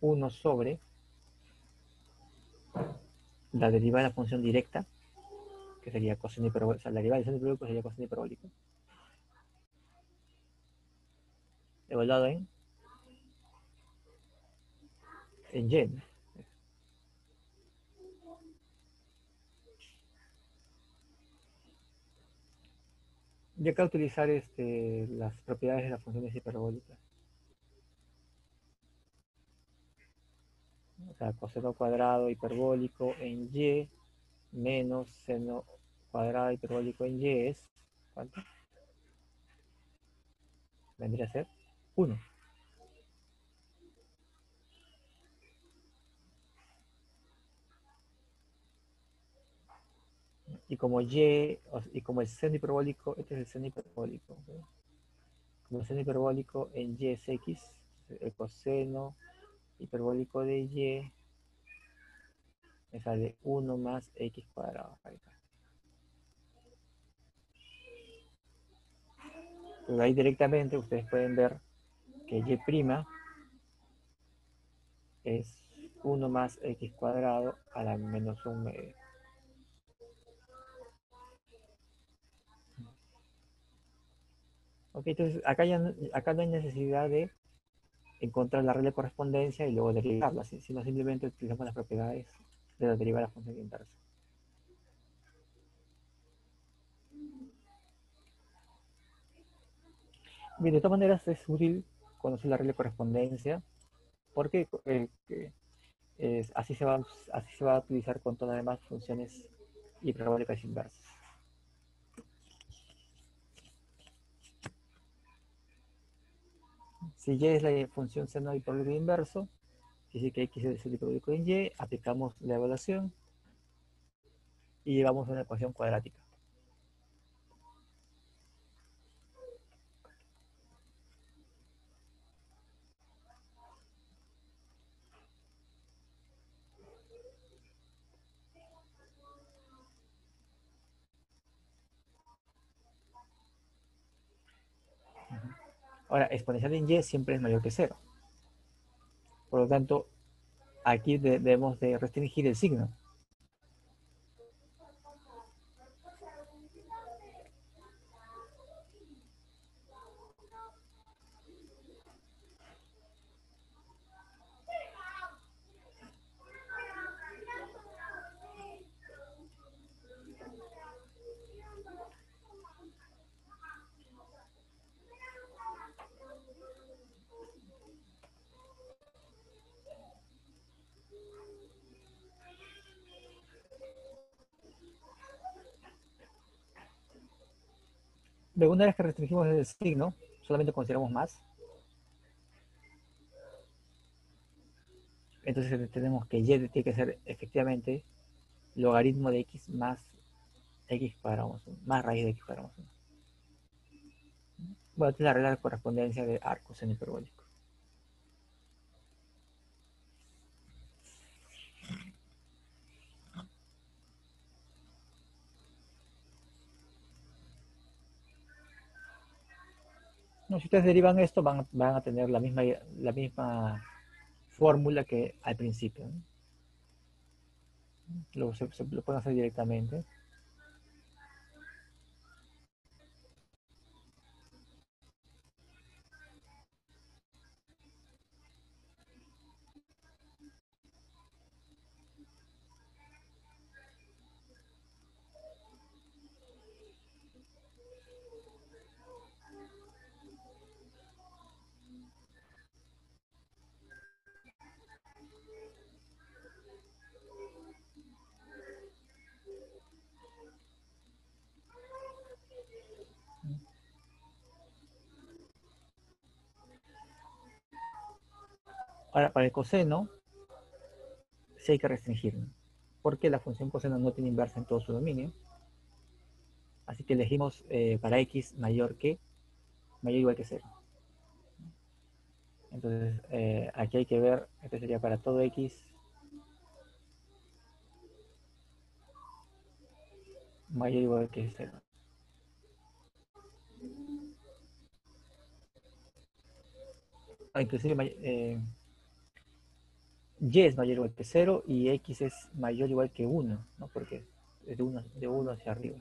1 sobre la derivada de la función directa, que sería coseno hiperbólico, o sea, la derivada del seno hiperbólico sería coseno hiperbólico, evaluado en y. Y acá utilizar las propiedades de las funciones hiperbólicas. O sea, coseno cuadrado hiperbólico en y menos seno cuadrado hiperbólico en y es, ¿cuánto? Vendría a ser 1. Y como y como el seno hiperbólico, este es el seno hiperbólico. ¿Okay? Como el seno hiperbólico en y es x, el coseno hiperbólico de y me sale 1 más x cuadrado. Ahí está. Pero ahí directamente ustedes pueden ver que y' es 1 más x cuadrado a la menos 1 medio. Ok, entonces acá no hay necesidad de encontrar la regla de correspondencia y luego derivarla, sino simplemente utilizamos las propiedades de la derivada de la función inversa. Bien, de todas maneras es útil conocer la regla de correspondencia porque así se va a utilizar con todas las demás funciones hiperbólicas inversas. Si y es la función seno hiperbólico inverso, quiere decir que x es el hiperbólico en y, aplicamos la evaluación y llegamos a una ecuación cuadrática. Ahora, exponencial en y siempre es mayor que 0. Por lo tanto, aquí debemos de restringir el signo. Luego, una vez que restringimos el signo, solamente consideramos más. Entonces tenemos que y tiene que ser efectivamente logaritmo de x más x cuadrado más 1, más raíz de x cuadrado más 1. Bueno, esta es la regla de correspondencia de arco seno hiperbólico. No, si ustedes derivan esto, van a tener la misma fórmula que al principio, ¿no? Se lo pueden hacer directamente. Ahora, para el coseno, sí hay que restringir, ¿no? Porque la función coseno no tiene inversa en todo su dominio. Así que elegimos para x mayor o igual que 0. Entonces, aquí hay que ver, esto sería para todo x mayor o igual que 0. Inclusive y es mayor o igual que 0 y x es mayor o igual que 1, ¿no? Porque es de 1 hacia arriba.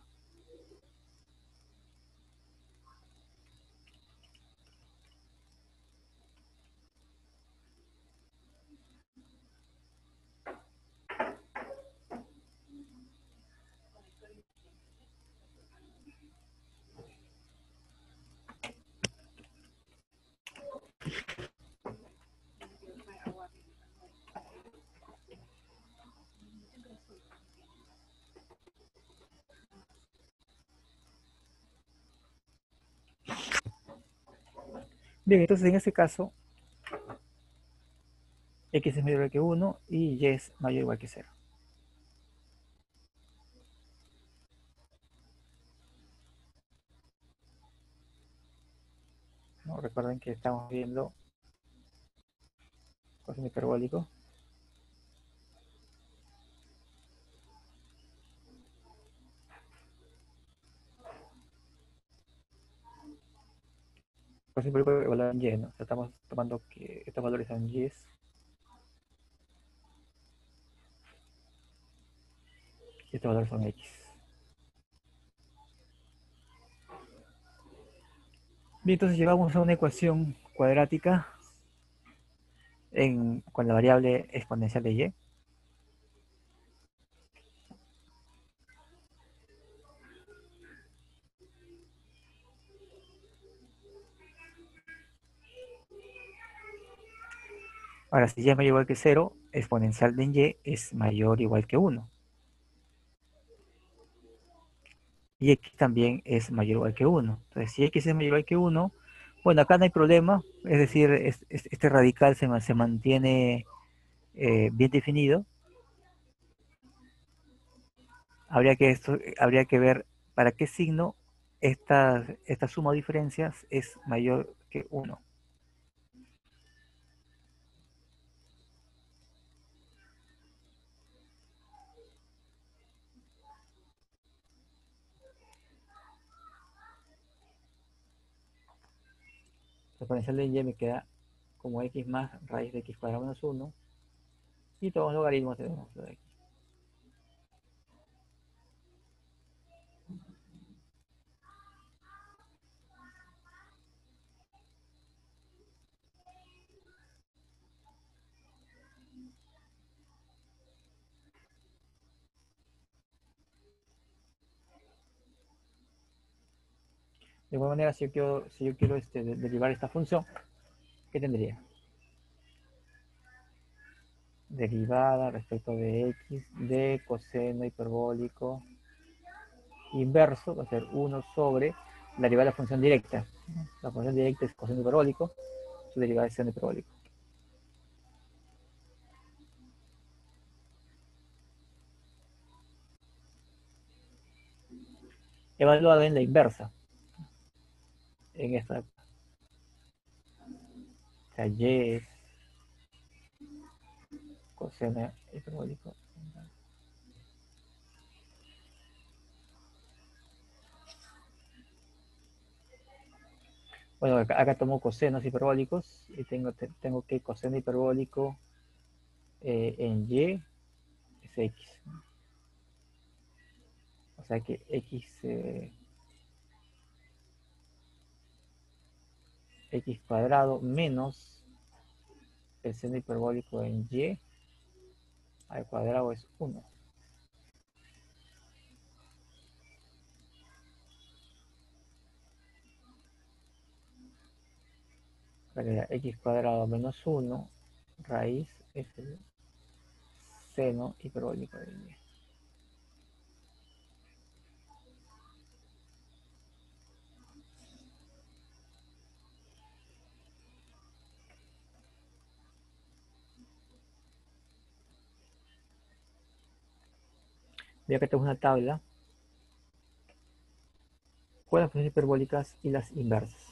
Bien, entonces en este caso, x es mayor que 1 y y es mayor o igual que 0. ¿No? Recuerden que estamos viendo coseno hiperbólico. Coseno hiperbólico evaluado en y, ¿no? O sea, estamos tomando que estos valores son y y estos valores son x. Bien, entonces llevamos a una ecuación cuadrática con la variable exponencial de y. Ahora, si y es mayor o igual que 0, exponencial de y es mayor o igual que 1. Y x también es mayor o igual que 1. Entonces, si x es mayor o igual que 1, bueno, acá no hay problema, es decir, este radical se mantiene bien definido. Habría que ver para qué signo esta suma de diferencias es mayor que 1. La exponencial de y me queda como x más raíz de x cuadrado menos 1. Y todos los logaritmos tenemos lo de aquí. De igual manera, si yo quiero derivar esta función, ¿qué tendría? Derivada respecto de x de coseno hiperbólico inverso, va a ser 1 sobre la derivada de la función directa. La función directa es coseno hiperbólico, su derivada es seno hiperbólico. Evaluado en la inversa, en esta. O sea, y es coseno hiperbólico. Bueno, acá tomo cosenos hiperbólicos y tengo que coseno hiperbólico en y es x. O sea que x cuadrado menos el seno hiperbólico en y al cuadrado es 1. X cuadrado menos 1 raíz es el seno hiperbólico de y. Ya que tengo una tabla con las funciones hiperbólicas y las inversas.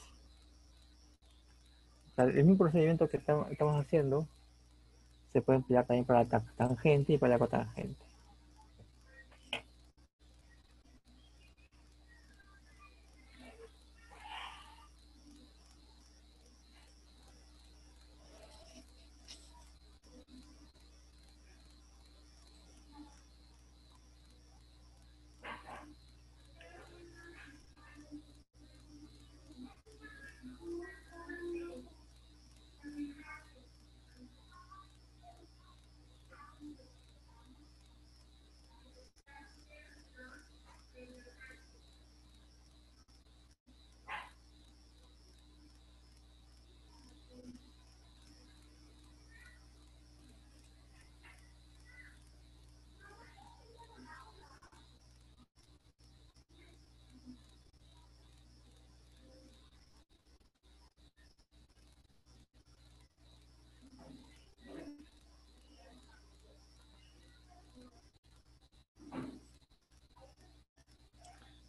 O sea, el mismo procedimiento que estamos haciendo se puede emplear también para la tangente y para la cotangente.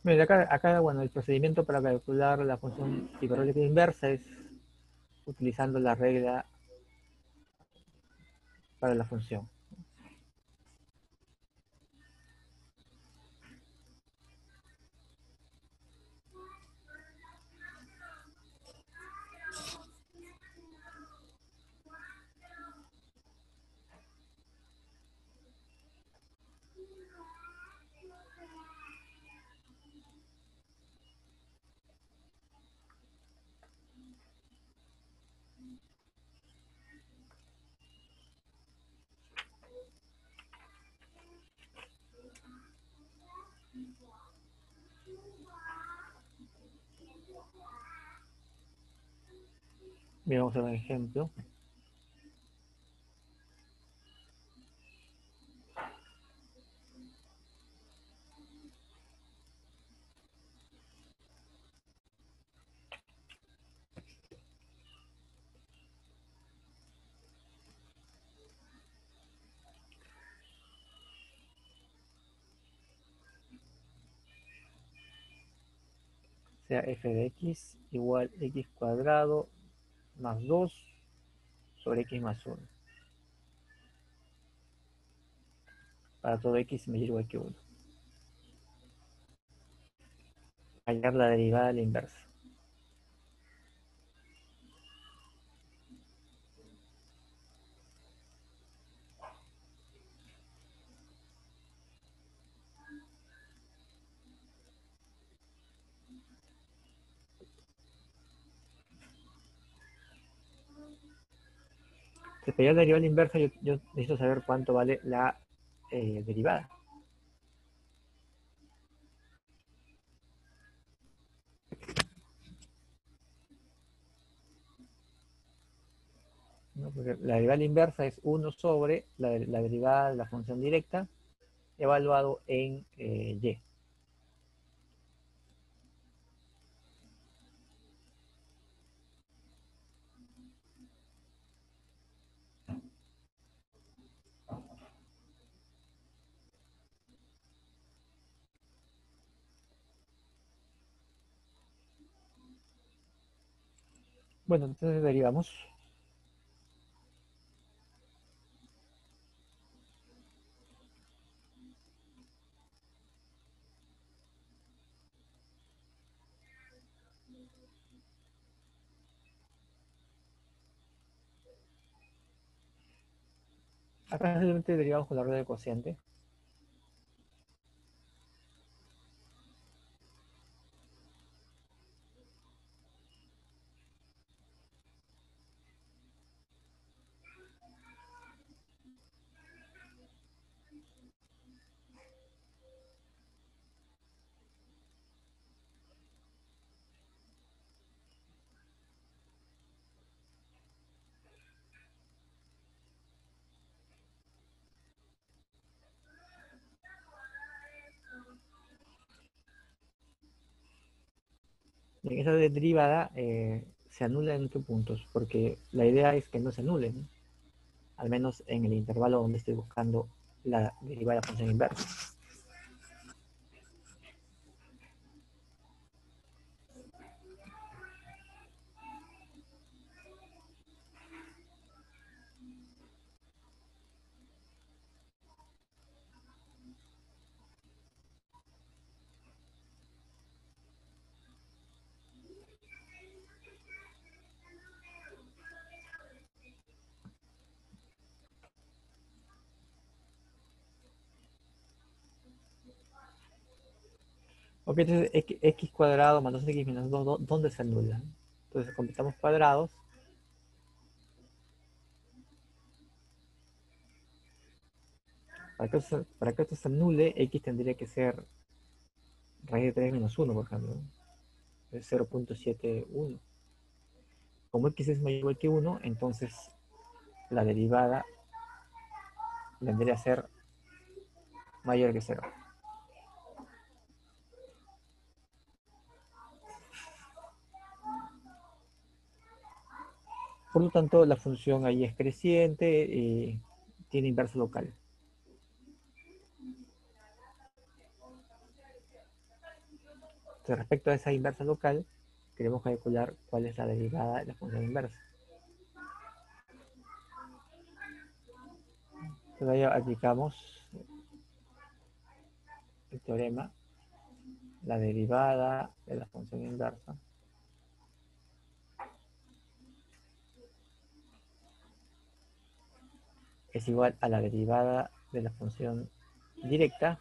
Mira, acá, bueno, el procedimiento para calcular la función hiperbólica inversa es utilizando la regla para la función. Bien, vamos a ver un ejemplo. Sea f de x igual x cuadrado más 2 sobre x más 1. Para todo x mayor o igual que 1. Hallar la derivada de la inversa. Si hallar la derivada de la inversa, yo necesito saber cuánto vale la derivada. ¿No? Porque la derivada de la inversa es 1 sobre la derivada de la función directa evaluado en y. Bueno, entonces derivamos. Acá simplemente derivamos con la regla del cociente. En esa derivada se anula en qué puntos, porque la idea es que no se anulen, ¿no? Al menos en el intervalo donde estoy buscando la derivada de la función inversa. Ok, entonces x cuadrado más 2x menos 2, ¿dónde se anula? Entonces completamos cuadrados. Para que esto se anule, x tendría que ser raíz de 3 menos 1, por ejemplo, ¿no? Es 0.71. Como x es mayor que 1, entonces la derivada vendría a ser mayor que 0. Por lo tanto, la función ahí es creciente y tiene inverso local. Entonces, respecto a esa inversa local, queremos calcular cuál es la derivada de la función inversa. Entonces ahí aplicamos el teorema, la derivada de la función inversa es igual a la derivada de la función directa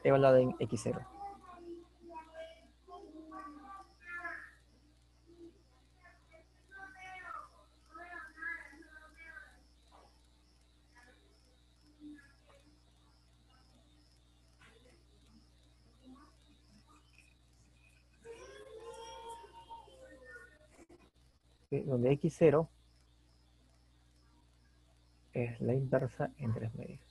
evaluada en x0. Donde x0 es la inversa en 3 medios.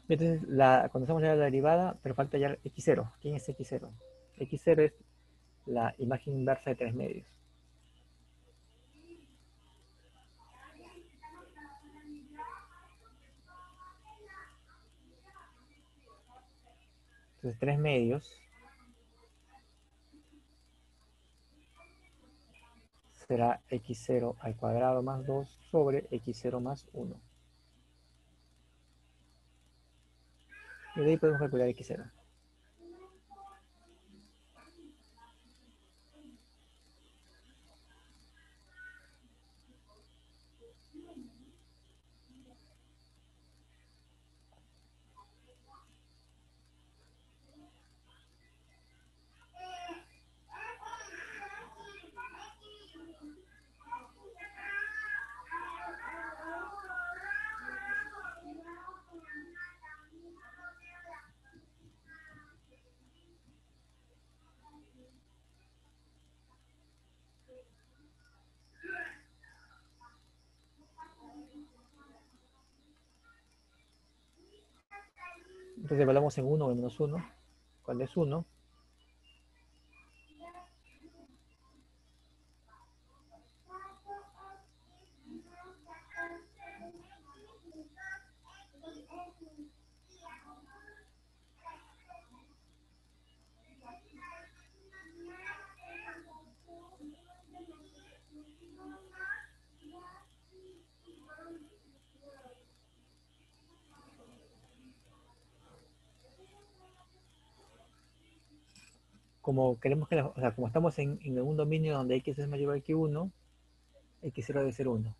Entonces, cuando hacemos la derivada, pero falta ya x0. ¿Quién es x0? X0 es la imagen inversa de 3 medios. Entonces, 3 medios será x0 al cuadrado más 2 sobre x0 más 1. Y de ahí podemos calcular x0. Entonces evaluamos en 1 o en menos 1. Cuando es 1, como queremos que, o sea, como estamos en un dominio donde x es mayor que 1, x0 debe ser 1.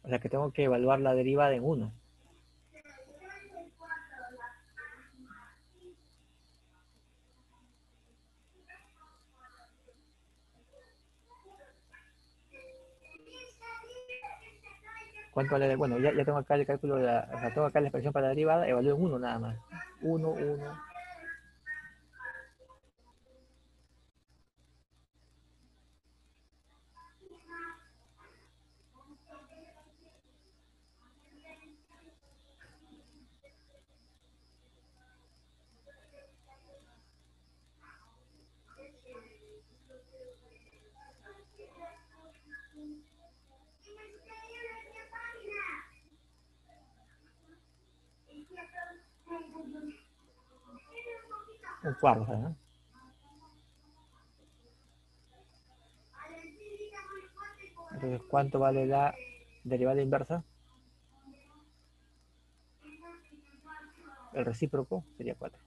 O sea que tengo que evaluar la derivada en 1. ¿Cuánto vale? Bueno, ya tengo acá el cálculo, o sea, tengo acá la expresión para la derivada, evalúo en 1 nada más. 1, 1. Un cuarto, ¿no? Entonces, ¿cuánto vale la derivada inversa? El recíproco sería 4.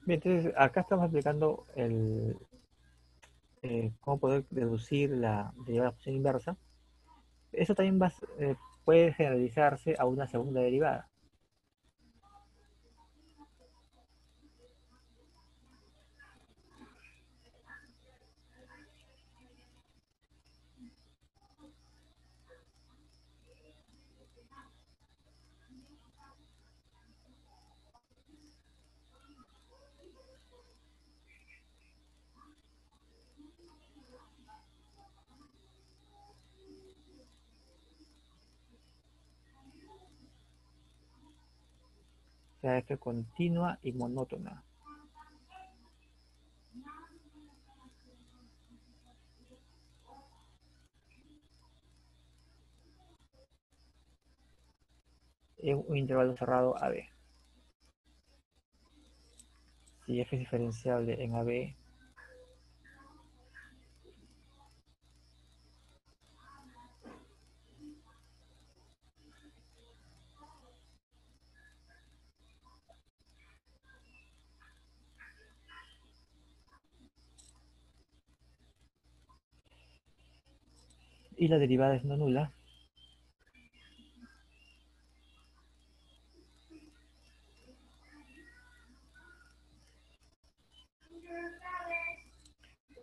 Bien, entonces acá estamos aplicando cómo poder deducir la derivada de la función inversa. Eso también puede generalizarse a una segunda derivada. O sea, f continua y monótona. En un intervalo cerrado AB. Si f es diferenciable en AB, y la derivada es no nula,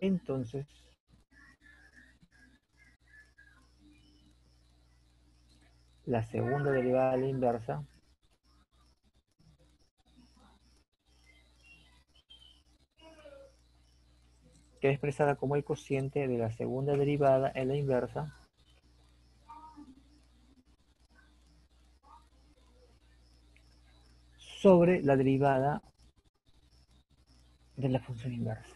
entonces la segunda derivada a la inversa queda expresada como el cociente de la segunda derivada en la inversa sobre la derivada de la función inversa.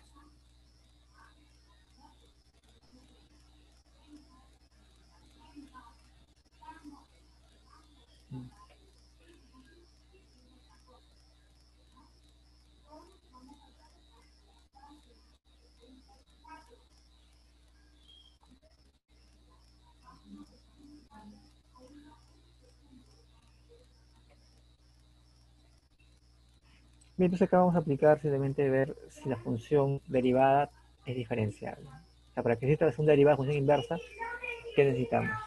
Bien, entonces acá vamos a aplicar simplemente ver si la función derivada es diferenciable. O sea, para que exista la segunda derivada de función inversa, ¿qué necesitamos?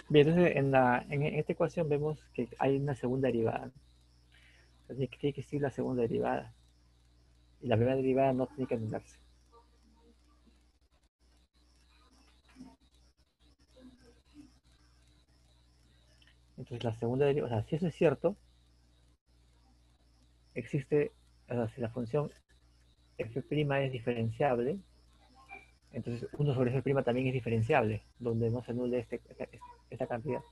Bien, entonces en esta ecuación vemos que hay una segunda derivada. Entonces tiene que existir la segunda derivada. Y la primera derivada no tiene que anularse. Entonces la segunda derivada, o sea, si eso es cierto, existe, o sea, si la función f' es diferenciable, entonces 1 sobre f' también es diferenciable, donde no se anule esta cantidad.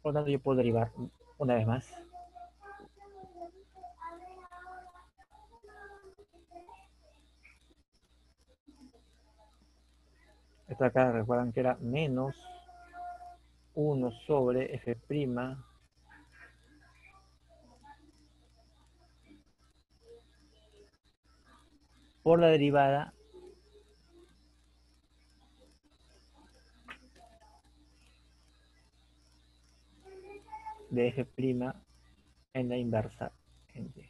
Por lo tanto, yo puedo derivar una vez más. Esto acá recuerdan que era menos 1 sobre f' por la derivada de f' en la inversa en y.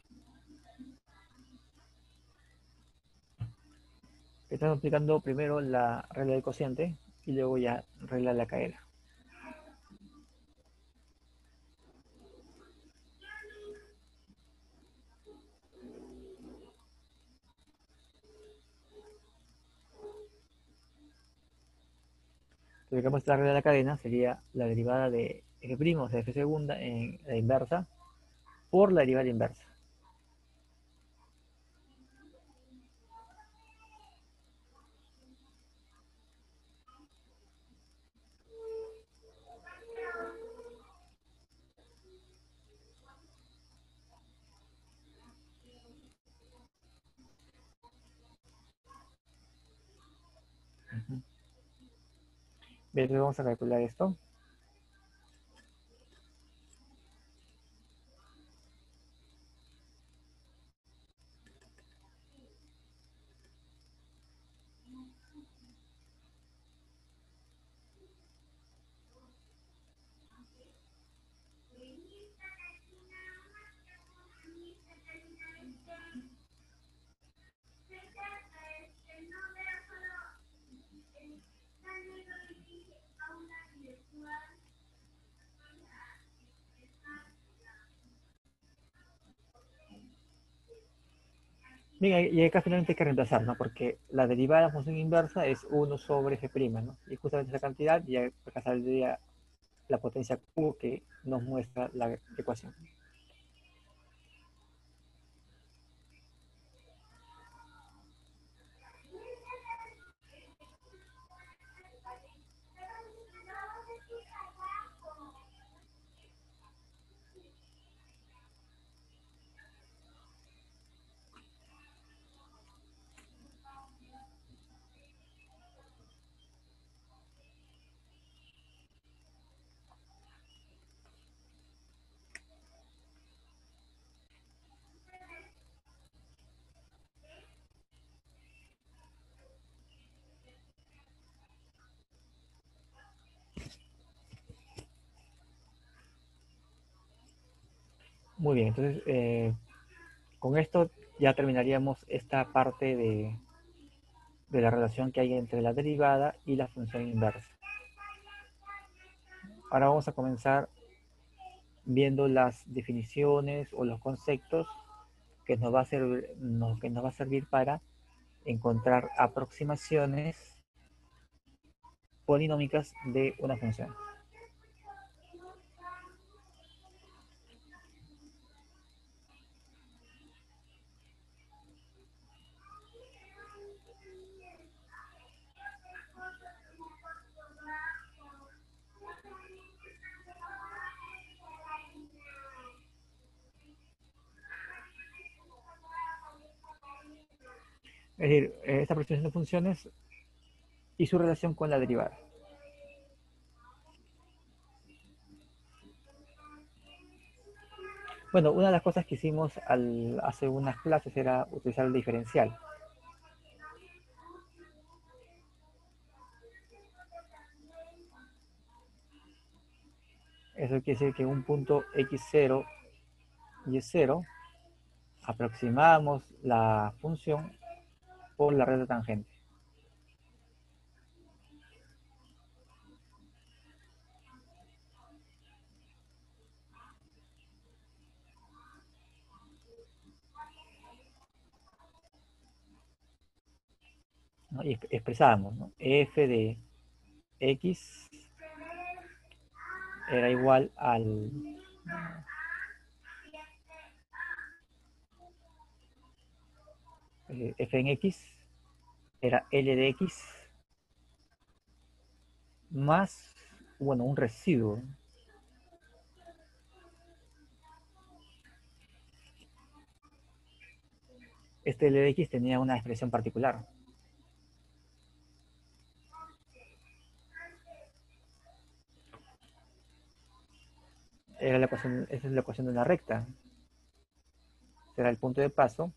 Estamos aplicando primero la regla del cociente y luego ya regla de la cadena. aplicamos esta regla de la cadena, sería la derivada de f', o sea, f segunda en la inversa, por la derivada inversa. Bien, entonces vamos a calcular esto. Bien, y acá finalmente hay que reemplazar, ¿no? Porque la derivada de la función inversa es 1 sobre f', ¿no? Y justamente esa cantidad, y acá saldría la potencia Q que nos muestra la ecuación. Muy bien, entonces con esto ya terminaríamos esta parte de la relación que hay entre la derivada y la función inversa. Ahora vamos a comenzar viendo las definiciones o los conceptos que nos va a servir, que nos va a servir para encontrar aproximaciones polinómicas de una función. Es decir, esta aproximación de funciones y su relación con la derivada. Bueno, una de las cosas que hicimos hace unas clases era utilizar el diferencial. Eso quiere decir que un punto x0 y es 0, aproximamos la función por la red de tangente. ¿No? Y expresamos, ¿no? F de x era igual al f en x era L de x más, bueno, un residuo. Este L de x tenía una expresión particular. Era la ecuación, esa es la ecuación de una recta. Será el punto de paso.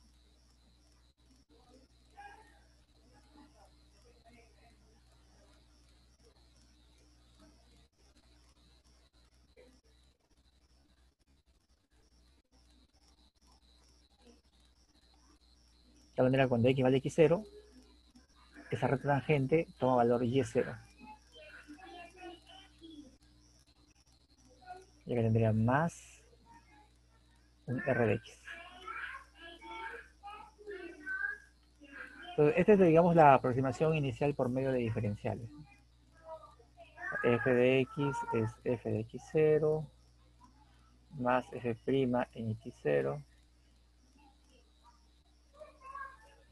De la manera cuando x vale x0, esa recta tangente toma valor y0. Y acá tendría más un r de x. Entonces, esta es, digamos, la aproximación inicial por medio de diferenciales. F de X es F de X0 más F' en X0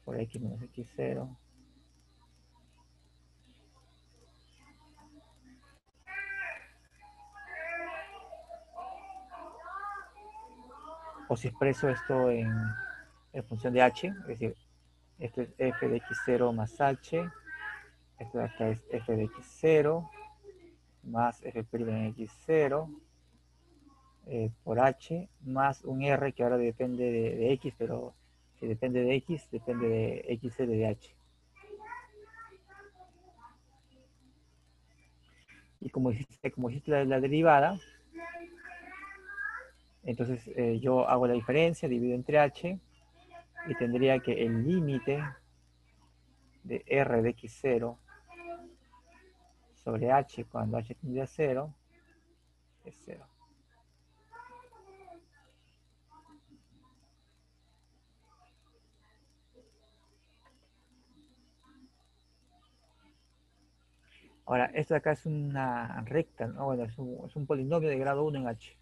por X menos X0. O si expreso esto en función de H, es decir, esto es F de X0 más H, esto de acá es F de X0 más F' en X0 por H más un R que ahora depende de X, pero si depende de X, depende de XL de H. Y como hiciste la derivada, entonces yo hago la diferencia, divido entre H y tendría que el límite de R de X0 sobre H cuando H tiende a 0 es 0. Ahora, esto de acá es una recta, ¿no? Bueno, es un polinomio de grado 1 en H.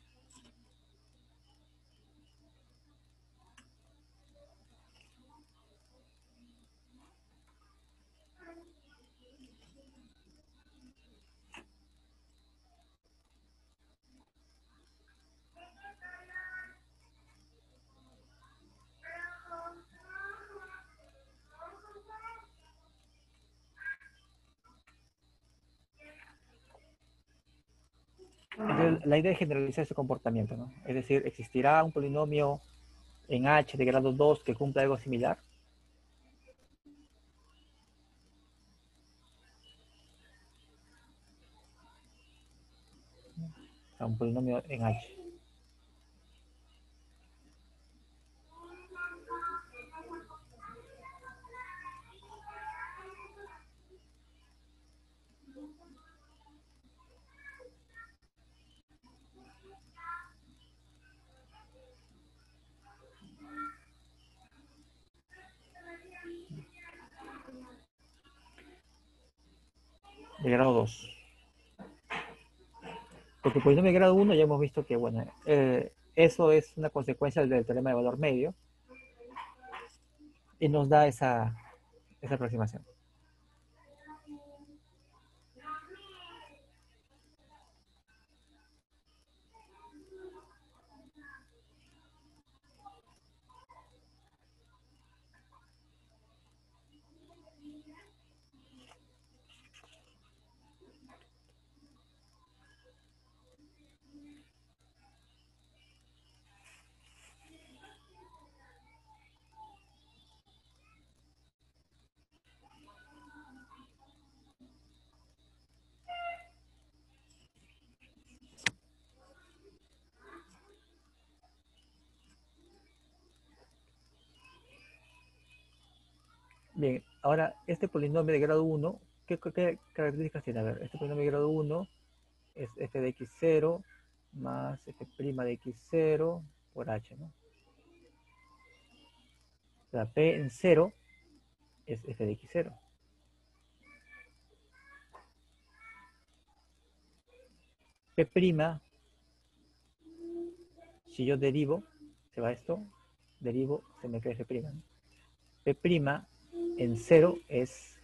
Entonces, la idea es generalizar ese comportamiento, ¿no? Es decir, existirá un polinomio en H de grado 2 que cumpla algo similar. O sea, un polinomio en H. De grado 2. Porque polinomio de grado 1 ya hemos visto que, bueno, eso es una consecuencia del teorema de valor medio y nos da esa aproximación. Bien, ahora este polinomio de grado 1, ¿qué características tiene? A ver, este polinomio de grado 1 es f de x0 más f' de x0 por h, ¿no? O sea, p en 0 es f de x0. P', si yo derivo, se va esto, derivo, se me queda f', ¿no? P' en 0 es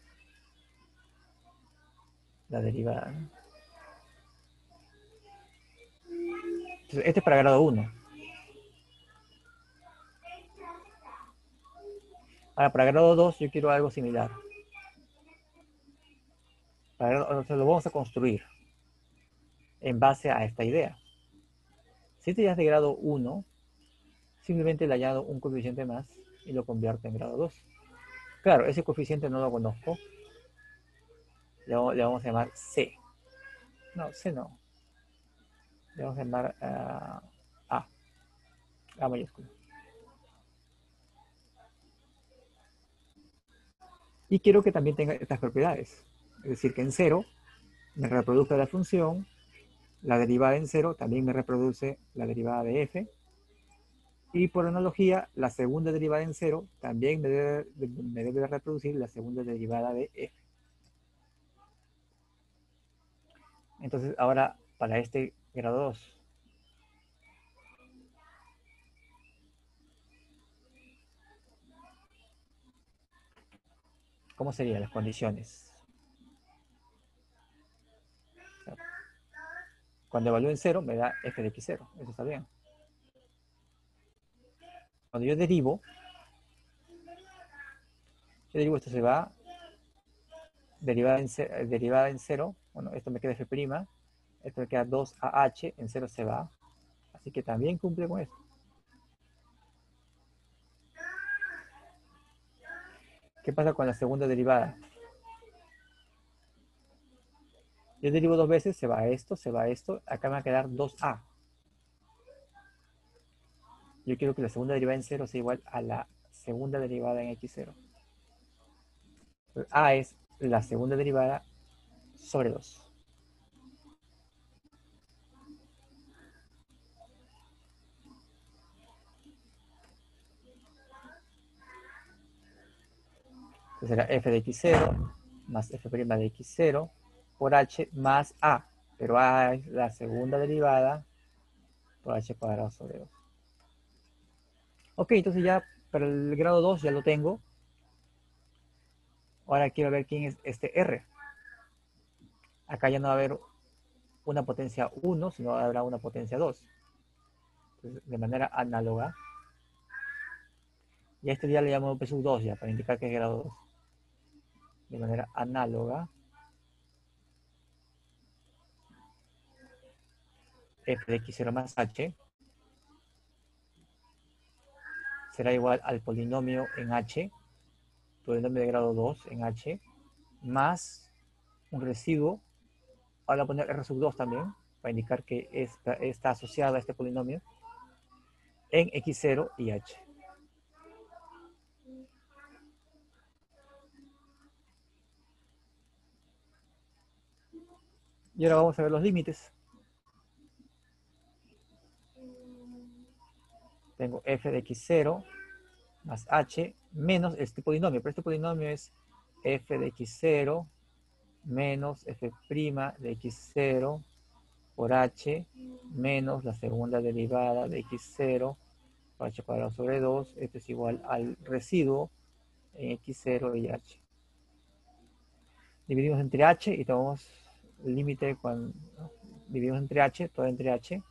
la derivada, ¿no? Entonces, este es para grado 1. Ahora, para grado 2 yo quiero algo similar. O sea, lo vamos a construir en base a esta idea. Si este ya es de grado 1, simplemente le añado un coeficiente más y lo convierto en grado 2. Claro, ese coeficiente no lo conozco. Le vamos a llamar C. No, C no. Le vamos a llamar A mayúscula. Y quiero que también tenga estas propiedades. Es decir, que en 0 me reproduzca la función, la derivada en 0 también me reproduce la derivada de f, y por analogía, la segunda derivada en 0 también me debe reproducir la segunda derivada de f. Entonces, ahora para este grado 2, ¿cómo serían las condiciones? Cuando evalúe en 0, me da f de x0. Eso está bien. Cuando yo derivo esto se va, derivada en 0. Bueno, esto me queda f', esto me queda 2AH, en 0 se va. Así que también cumple con eso. ¿Qué pasa con la segunda derivada? Yo derivo dos veces, se va esto, se va esto. Acá me va a quedar 2A. Yo quiero que la segunda derivada en 0 sea igual a la segunda derivada en x0. A es la segunda derivada sobre 2. Entonces será f de x0 más f' de x0 por h más a. Pero a es la segunda derivada por h cuadrado sobre 2. Ok, entonces ya para el grado 2 ya lo tengo. Ahora quiero ver quién es este r. Acá ya no va a haber una potencia 1, sino habrá una potencia 2. Entonces, de manera análoga. Y a este ya le llamo P2 ya, para indicar que es grado 2. De manera análoga, f de x0 más h será igual al polinomio en h, polinomio de grado 2 en h, más un residuo. Ahora voy a poner r sub 2 también, para indicar que está asociado a este polinomio, en x0 y h. Y ahora vamos a ver los límites. Tengo f de x0 más h menos este polinomio, pero este polinomio es f de x0 menos f' de x0 por h menos la segunda derivada de x0 por h cuadrado sobre 2. Esto es igual al residuo en x0 y h. Dividimos entre h y tomamos el límite cuando dividimos entre h, todo entre h.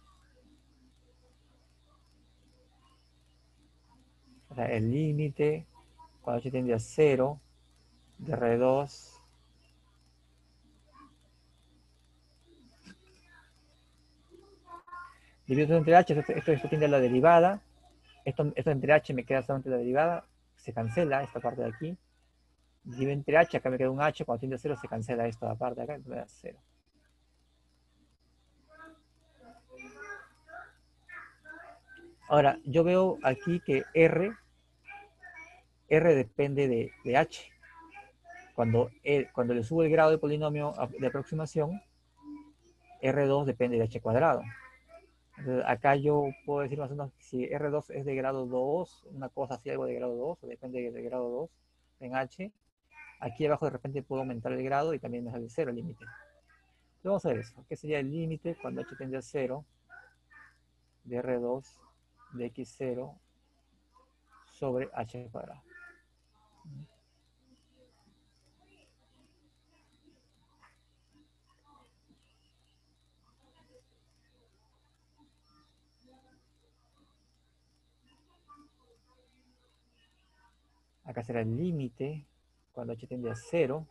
O sea, el límite cuando h tiende a 0 de R2 dividido entre h, esto tiende a la derivada. Esto entre h me queda solamente la derivada, se cancela esta parte de aquí. Divido entre h, acá me queda un h, cuando tiende a 0 se cancela esto de aparte de acá, me da 0. Ahora, yo veo aquí que R depende de h. Cuando le subo el grado de polinomio de aproximación, R2 depende de h cuadrado. Entonces, acá yo puedo decir más o menos si R2 es de grado 2, una cosa así, algo de grado 2, o depende de grado 2 en h. Aquí abajo de repente puedo aumentar el grado y también me sale 0 el límite. Vamos a ver eso. ¿Qué sería el límite cuando h tiende a 0 de R2 de x0 sobre h cuadrado? Acá será el límite cuando h tiende a 0.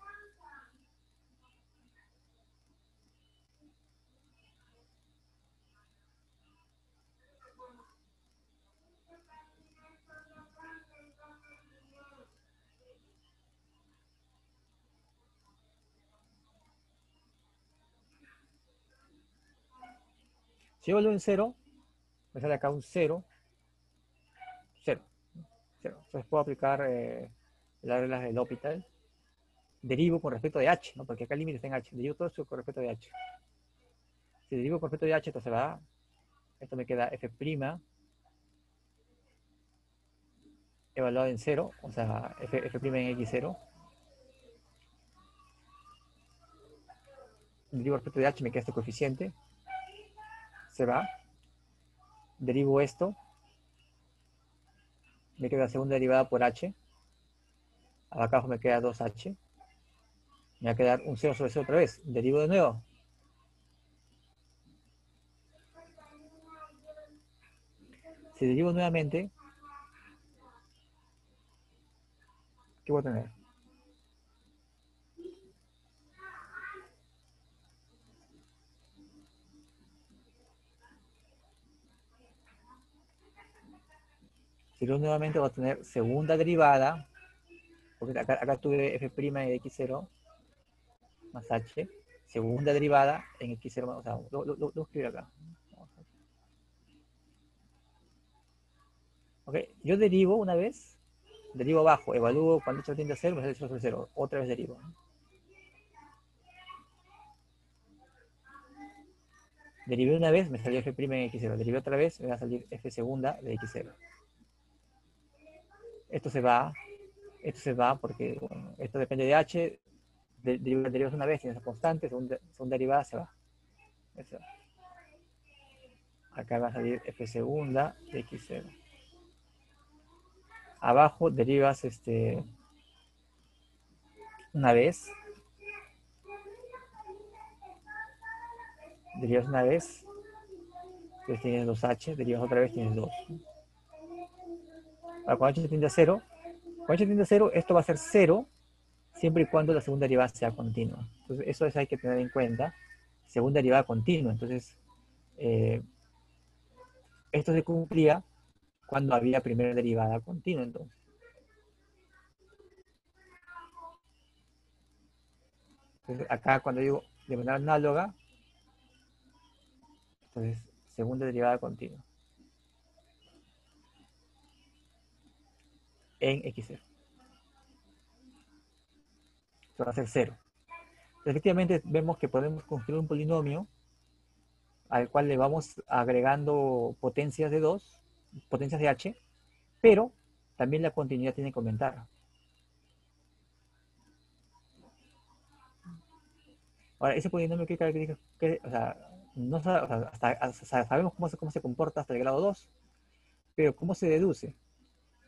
Si yo vuelvo en 0, me sale acá un 0, 0, 0. Entonces puedo aplicar las reglas del L'Hopital. Derivo con respecto de h, ¿no? Porque acá el límite está en h. Derivo todo esto con respecto de h. Si derivo con respecto de h, entonces va, esto me queda f' evaluado en 0, o sea, f' en x0, derivo respecto de h, me queda este coeficiente, se va, derivo esto, me queda la segunda derivada por h, acá abajo me queda 2h, me va a quedar un 0 sobre 0 otra vez, derivo de nuevo. Si derivo nuevamente, ¿qué voy a tener? Si derivo nuevamente, voy a tener segunda derivada, porque acá tuve f' de x0 más h, segunda derivada en x0 más, o sea, lo voy a escribir acá. Ok, yo derivo una vez, derivo abajo, evalúo cuando h tiende a 0, me sale 0 sobre 0, otra vez derivo. Derivé una vez, me salió f' en x0, derivé otra vez, me va a salir f segunda de x0. Esto se va porque, bueno, esto depende de h, derivas una vez, tienes esa constante, segunda derivada se va. Eso. Acá va a salir f segunda de x0. Abajo derivas una vez, derivas una vez, entonces tienes 2h, derivas otra vez, tienes 2. Ahora, cuando h tiende a 0, esto va a ser 0 siempre y cuando la segunda derivada sea continua. Entonces, eso hay que tener en cuenta. Segunda derivada continua. Entonces, esto se cumplía cuando había primera derivada continua. Entonces, acá cuando digo de manera análoga, entonces, segunda derivada continua en x0. Esto va a ser 0. Efectivamente, vemos que podemos construir un polinomio al cual le vamos agregando potencias de 2, potencias de h, pero también la continuidad tiene que aumentar. Ahora, ese polinomio, ¿qué características? O sea, no, o sea, hasta sabemos cómo se comporta hasta el grado 2, pero ¿cómo se deduce?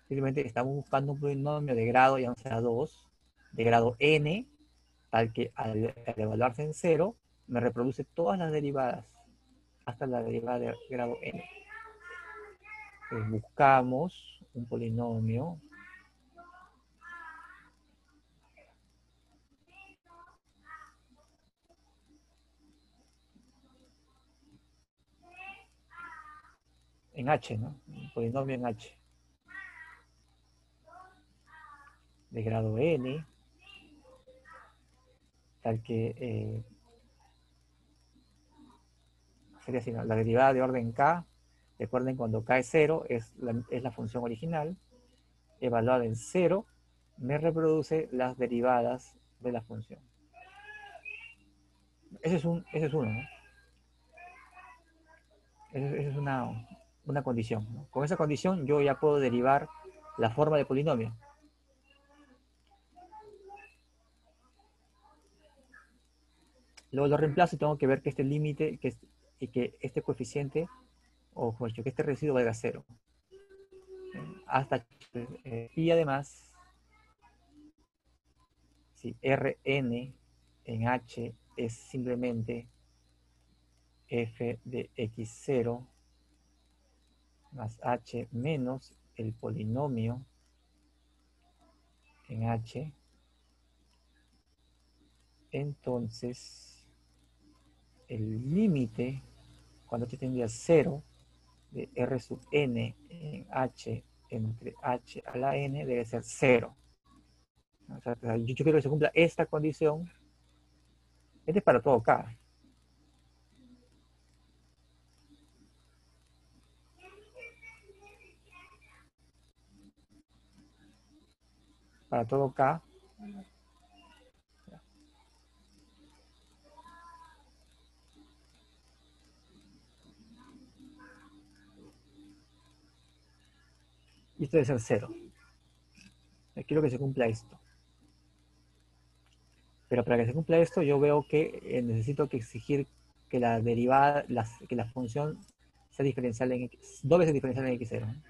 Simplemente estamos buscando un polinomio de grado, ya no sea 2, de grado n, tal que al evaluarse en 0, me reproduce todas las derivadas, hasta la derivada de grado n. Entonces buscamos un polinomio en h, ¿no? Un polinomio en h de grado n, tal que sería así, ¿no? La derivada de orden k, recuerden cuando k es 0, es la función original, evaluada en 0, me reproduce las derivadas de la función. Ese es uno, ¿no? Esa es una condición, ¿no? Con esa condición yo ya puedo derivar la forma de polinomio. Luego lo reemplazo y tengo que ver que este límite y que este coeficiente, o mejor dicho, que este residuo valga 0. Y además, si Rn en h es simplemente f de x0 más h menos el polinomio en h, entonces el límite cuando h tiende a 0 de r sub n en h entre h a la n debe ser 0. O sea, yo quiero que se cumpla esta condición. Este es para todo k. Para todo k. Y esto debe ser 0. Quiero que se cumpla esto. Pero para que se cumpla esto, yo veo que necesito que exigir que la derivada, que la función sea diferencial en x, dos veces diferencial en x0.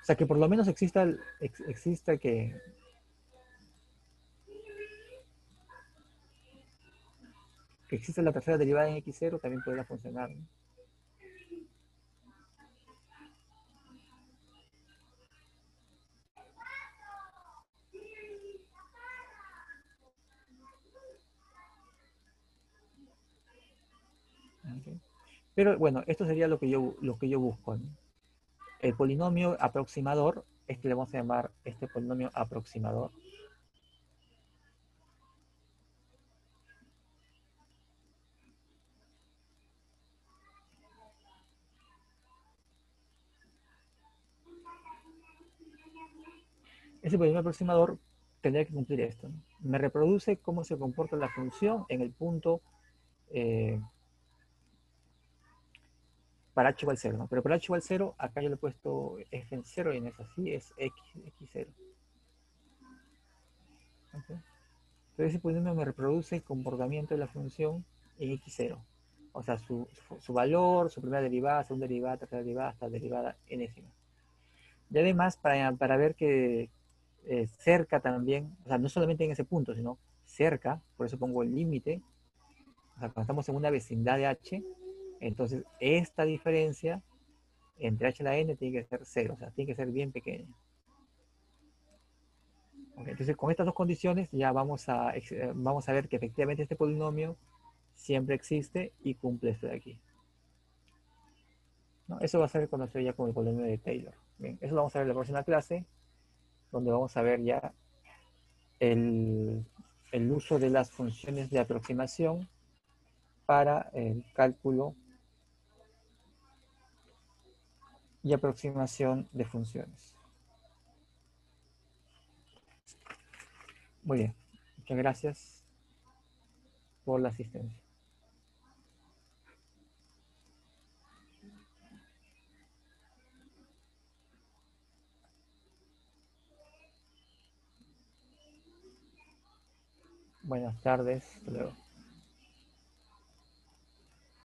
O sea, que por lo menos exista que exista la tercera derivada en x0 también podría funcionar, ¿no? Okay. Pero bueno, esto sería lo que yo busco, ¿no? El polinomio aproximador, este le vamos a llamar este polinomio aproximador. Ese polinomio aproximador tendría que cumplir esto, ¿no? Me reproduce cómo se comporta la función en el punto eh, para h igual 0, ¿no? Pero para h igual 0, acá yo le he puesto f en 0 y no es así, es x0. ¿Okay? Entonces ese polinomio me reproduce el comportamiento de la función en x0. O sea, su valor, su primera derivada, segunda derivada, tercera derivada, hasta derivada enésima. Y además, para ver que cerca también, o sea, no solamente en ese punto, sino cerca, por eso pongo el límite, o sea, cuando estamos en una vecindad de h, entonces esta diferencia entre h y la n tiene que ser 0, o sea, tiene que ser bien pequeña. Okay, entonces, con estas dos condiciones ya vamos a ver que efectivamente este polinomio siempre existe y cumple esto de aquí, ¿no? Eso va a ser conocido ya como el polinomio de Taylor. Bien, eso lo vamos a ver en la próxima clase, donde vamos a ver ya el, el uso de las funciones de aproximación para el cálculo y aproximación de funciones. Muy bien, muchas gracias por la asistencia. Buenas tardes, hasta luego.